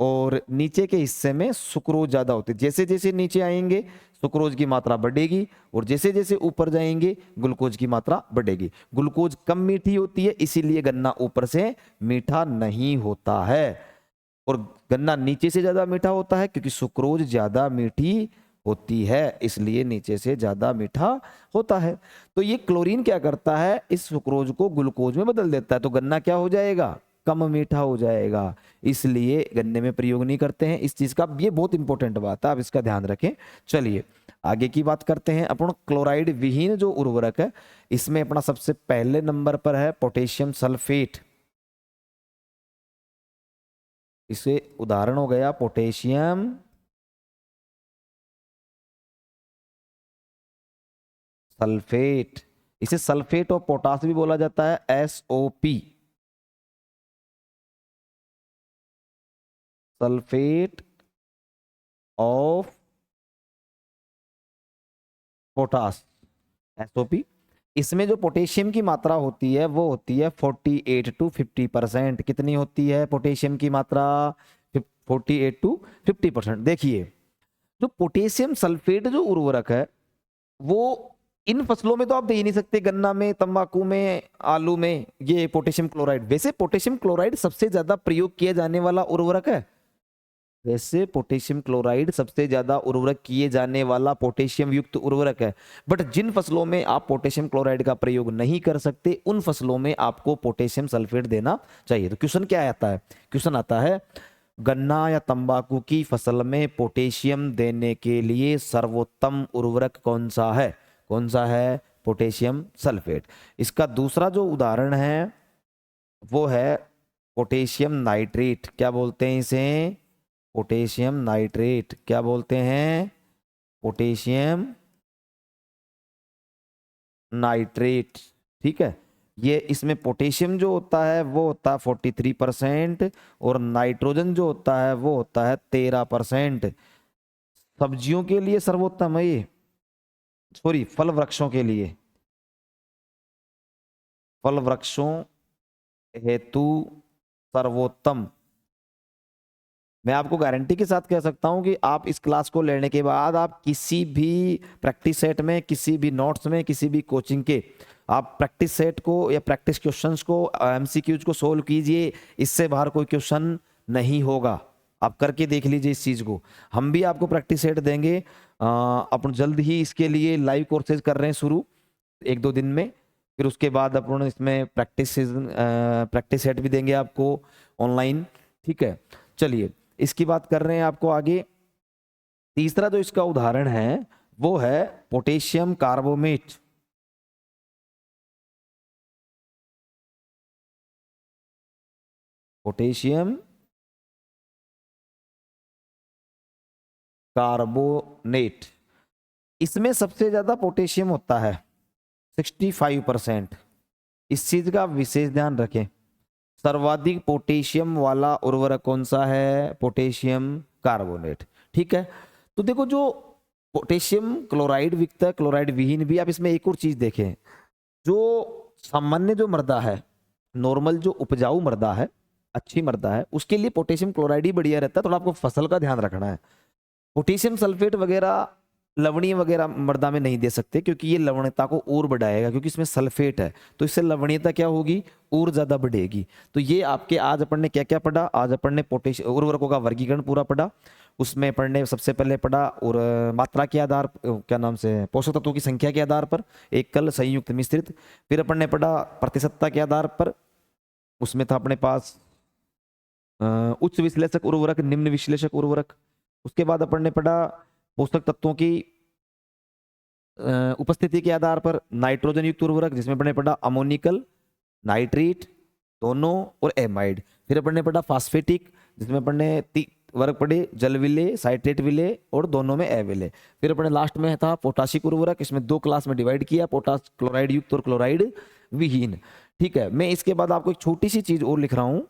और नीचे के हिस्से में सुक्रोज ज्यादा होती है। जैसे जैसे नीचे आएंगे सुक्रोज की मात्रा बढ़ेगी और जैसे जैसे ऊपर जाएंगे ग्लूकोज की मात्रा बढ़ेगी। ग्लूकोज कम मीठी होती है, इसीलिए गन्ना ऊपर से मीठा नहीं होता है, और गन्ना नीचे से ज्यादा मीठा होता है क्योंकि सुक्रोज ज्यादा मीठी होती है, इसलिए नीचे से ज्यादा मीठा होता है। तो ये क्लोरीन क्या करता है? इस सुक्रोज को ग्लूकोज में बदल देता है, तो गन्ना क्या हो जाएगा? कम मीठा हो जाएगा। इसलिए गन्ने में प्रयोग नहीं करते हैं इस चीज का। ये बहुत इंपॉर्टेंट बात है, आप इसका ध्यान रखें। चलिए आगे की बात करते हैं अपन। क्लोराइड विहीन जो उर्वरक है, इसमें अपना सबसे पहले नंबर पर है पोटेशियम सल्फेट। इसे उदाहरण हो गया पोटेशियम सल्फेट। इसे सल्फेट ऑफ पोटास भी बोला जाता है, SOP, sulphate of potash, SOP। इसमें जो पोटेशियम की मात्रा होती है वो होती है 48 to 50%। कितनी होती है पोटेशियम की मात्रा? 48 to 50%। देखिए जो पोटेशियम सल्फेट जो उर्वरक है वो इन फसलों में तो आप दे ही नहीं सकते, गन्ना में, तंबाकू में, आलू में, ये पोटेशियम क्लोराइड। वैसे पोटेशियम क्लोराइड सबसे ज्यादा प्रयोग किया जाने वाला उर्वरक है। वैसे पोटेशियम क्लोराइड सबसे ज्यादा उर्वरक किए जाने वाला पोटेशियम युक्त उर्वरक है, बट जिन फसलों में आप पोटेशियम क्लोराइड का प्रयोग नहीं कर सकते उन फसलों में आपको पोटेशियम सल्फेट देना चाहिए। तो क्वेश्चन क्या आता है? क्वेश्चन आता है गन्ना या तंबाकू की फसल में पोटेशियम देने के लिए सर्वोत्तम उर्वरक कौन सा है? कौन सा है? Potassium sulphate. इसका दूसरा जो उदाहरण है वो है पोटेशियम नाइट्रेट। क्या बोलते हैं इसे? Potassium nitrate. क्या बोलते हैं? Potassium nitrate. ठीक है, ये इसमें पोटेशियम जो होता है वो होता है 43% और नाइट्रोजन जो होता है वो होता है 13%। सब्जियों के लिए सर्वोत्तम है ये, सॉरी फल वृक्षों के लिए, फल वृक्षों हेतु सर्वोत्तम। मैं आपको गारंटी के साथ कह सकता हूं कि आप इस क्लास को लेने के बाद आप किसी भी प्रैक्टिस सेट में, किसी भी नोट्स में, किसी भी कोचिंग के आप प्रैक्टिस सेट को या प्रैक्टिस क्वेश्चंस को, एमसीक्यूज को सोल्व कीजिए, इससे बाहर कोई क्वेश्चन नहीं होगा। आप करके देख लीजिए इस चीज को। हम भी आपको प्रैक्टिस सेट देंगे, अपन जल्द ही इसके लिए लाइव कोर्सेज कर रहे हैं शुरू 1-2 दिन में। फिर उसके बाद अपन इसमें प्रैक्टिस सेट भी देंगे आपको ऑनलाइन। ठीक है, चलिए इसकी बात कर रहे हैं आपको आगे। तीसरा जो इसका उदाहरण है वो है पोटेशियम कार्बोमेट। पोटेशियम कार्बोनेट, इसमें सबसे ज्यादा पोटेशियम होता है 65%। इस चीज का विशेष ध्यान रखें। सर्वाधिक पोटेशियम वाला उर्वरक कौन सा है? Potassium carbonate. ठीक है, तो देखो जो पोटेशियम क्लोराइड बिकता है, क्लोराइड विहीन भी। आप इसमें एक और चीज देखें, जो सामान्य जो मृदा है, नॉर्मल जो उपजाऊ मृदा है, अच्छी मृदा है, उसके लिए पोटेशियम क्लोराइड ही बढ़िया रहता है। थोड़ा आपको फसल का ध्यान रखना है। पोटेशियम सल्फेट वगैरह लवणीय वगैरह मृदा में नहीं दे सकते, क्योंकि ये लवणता को और बढ़ाएगा, क्योंकि इसमें सल्फेट है, तो इससे लवणीयता क्या होगी? और ज्यादा बढ़ेगी। तो ये आपके आज अपन ने क्या क्या पढ़ा? आज अपन ने पोटेशियम उर्वरकों का वर्गीकरण पूरा पढ़ा। उसमें पढ़ने सबसे पहले पढ़ा और मात्रा के आधार, क्या नाम से, पोषक तत्वों की संख्या के आधार पर, एकल, संयुक्त, मिश्रित। फिर अपन ने पढ़ा प्रतिशतता के आधार पर, उसमें था अपने पास उच्च विश्लेषक उर्वरक, निम्न विश्लेषक उर्वरक। उसके बाद अपन ने पढ़ा पोषक तत्वों की उपस्थिति के आधार पर नाइट्रोजन युक्त उर्वरक, जिसमें अपन ने पढ़ा अमोनिकल, नाइट्रेट दोनों और एमाइड। फिर अपन ने पढ़ा फास्फेटिक, जिसमें अपन ने वर्ग पढ़े जल विलेय, साइट्रेट विलेय और दोनों में अविलेय। फिर अपन ने लास्ट में था पोटाशिक उर्वरक, इसमें 2 क्लास में डिवाइड किया, पोटाश क्लोराइड युक्त और क्लोराइड विहीन। ठीक है, मैं इसके बाद आपको एक छोटी सी चीज और लिख रहा हूं।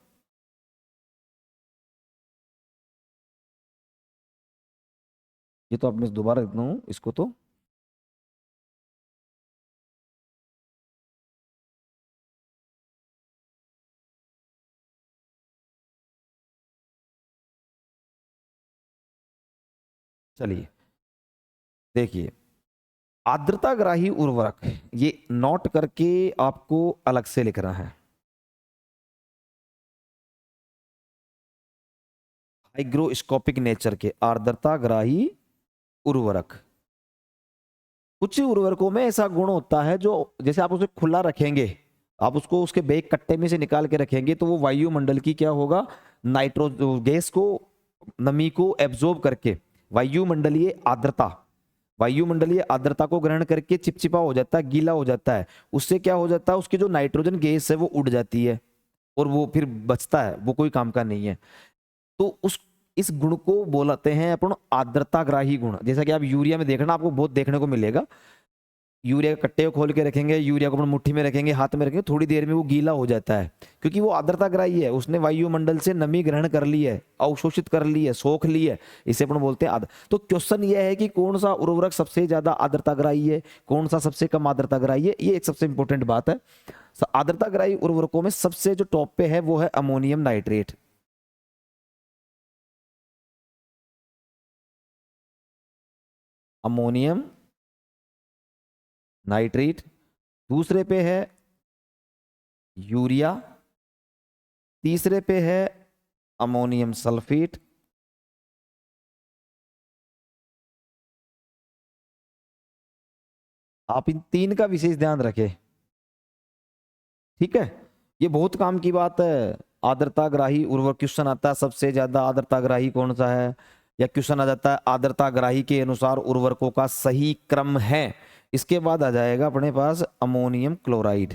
ये तो आप मैं दोबारा लिखता हूं इसको तो। चलिए देखिए, आर्द्रताग्राही उर्वरक, ये नोट करके आपको अलग से लिखना है। हाइग्रोस्कोपिक नेचर के आर्द्रताग्राही उर्वरक। कुछ उर्वरकों में ऐसा गुण होता है जो, जैसे आप उसे खुला रखेंगे, आप उसको उसके बेग कट्टे में से निकाल के रखेंगे, तो वो वायुमंडल की क्या होगा? नाइट्रो गैस को, नमी को एब्जॉर्ब करके वायुमंडलीय आर्द्रता, वायुमंडलीय आर्द्रता को ग्रहण करके चिपचिपा हो जाता है, गीला हो जाता है। उससे क्या हो जाता है? उसकी जो नाइट्रोजन गैस है वो उड़ जाती है और वो फिर बचता है, वो कोई काम का नहीं है। तो उस इस गुण को बोलते हैं अपन आर्द्रताग्राही गुण। जैसा कि आप यूरिया में देखना, आपको बहुत देखने को मिलेगा। यूरिया के कट्टे को खोल के रखेंगे, यूरिया को अपन मुट्ठी में रखेंगे, हाथ में रखेंगे, थोड़ी देर में वो गीला हो जाता है, क्योंकि वो आर्द्रताग्राही है। उसने वायुमंडल से नमी ग्रहण कर ली है, अवशोषित कर ली है, सोख ली है। इसे अपन बोलते हैं आर्द्र। तो क्वेश्चन ये है कि कौन सा उर्वरक सबसे ज्यादा आर्द्रताग्राही है, कौन सा सबसे कम आर्द्रताग्राही है? ये एक सबसे इंपॉर्टेंट बात है। आर्द्रताग्राही उर्वरकों में सबसे जो टॉप पे है वो है अमोनियम नाइट्रेट। Ammonium nitrate. दूसरे पे है यूरिया। तीसरे पे है अमोनियम सल्फेट। आप इन 3 का विशेष ध्यान रखें। ठीक है, ये बहुत काम की बात है। आर्द्रताग्राही उर्वरक क्वेश्चन आता है, सबसे ज्यादा आर्द्रताग्राही कौन सा है, या क्वेश्चन आ जाता है आर्द्रताग्राही के अनुसार उर्वरकों का सही क्रम है। इसके बाद आ जाएगा अपने पास अमोनियम क्लोराइड।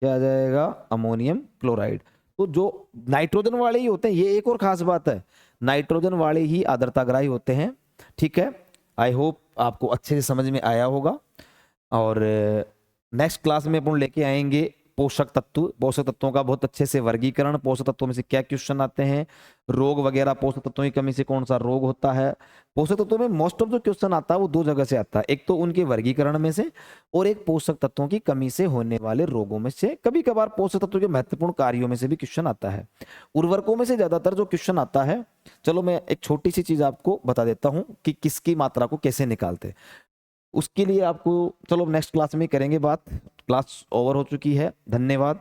क्या आ जाएगा? Ammonium chloride. तो जो नाइट्रोजन वाले ही होते हैं, ये एक और खास बात है, नाइट्रोजन वाले ही आर्द्रताग्राही होते हैं। ठीक है, आई होप आपको अच्छे से समझ में आया होगा। और नेक्स्ट क्लास में अपन लेके आएंगे पोषक तत्व, पोषक तत्वों का बहुत अच्छे से वर्गीकरण, पोषक तत्वों में से क्या क्वेश्चन आते हैं, रोग वगैरह, पोषक तत्वों की कमी से कौन सा रोग होता है। पोषक तत्वों में मोस्ट ऑफ जो क्वेश्चन आता है वो दो जगह से आता है, एक तो उनके वर्गीकरण में से, और एक पोषक तत्वों की कमी से होने वाले रोगों में से। कभी कभार पोषक तत्वों के महत्वपूर्ण कार्यों में से भी क्वेश्चन आता है। उर्वरकों में से ज्यादातर जो क्वेश्चन आता है, चलो मैं एक छोटी सी चीज आपको बता देता हूं कि किसकी मात्रा को कैसे निकालते। उसके लिए आपको, चलो नेक्स्ट क्लास में करेंगे बात। क्लास ओवर हो चुकी है, धन्यवाद।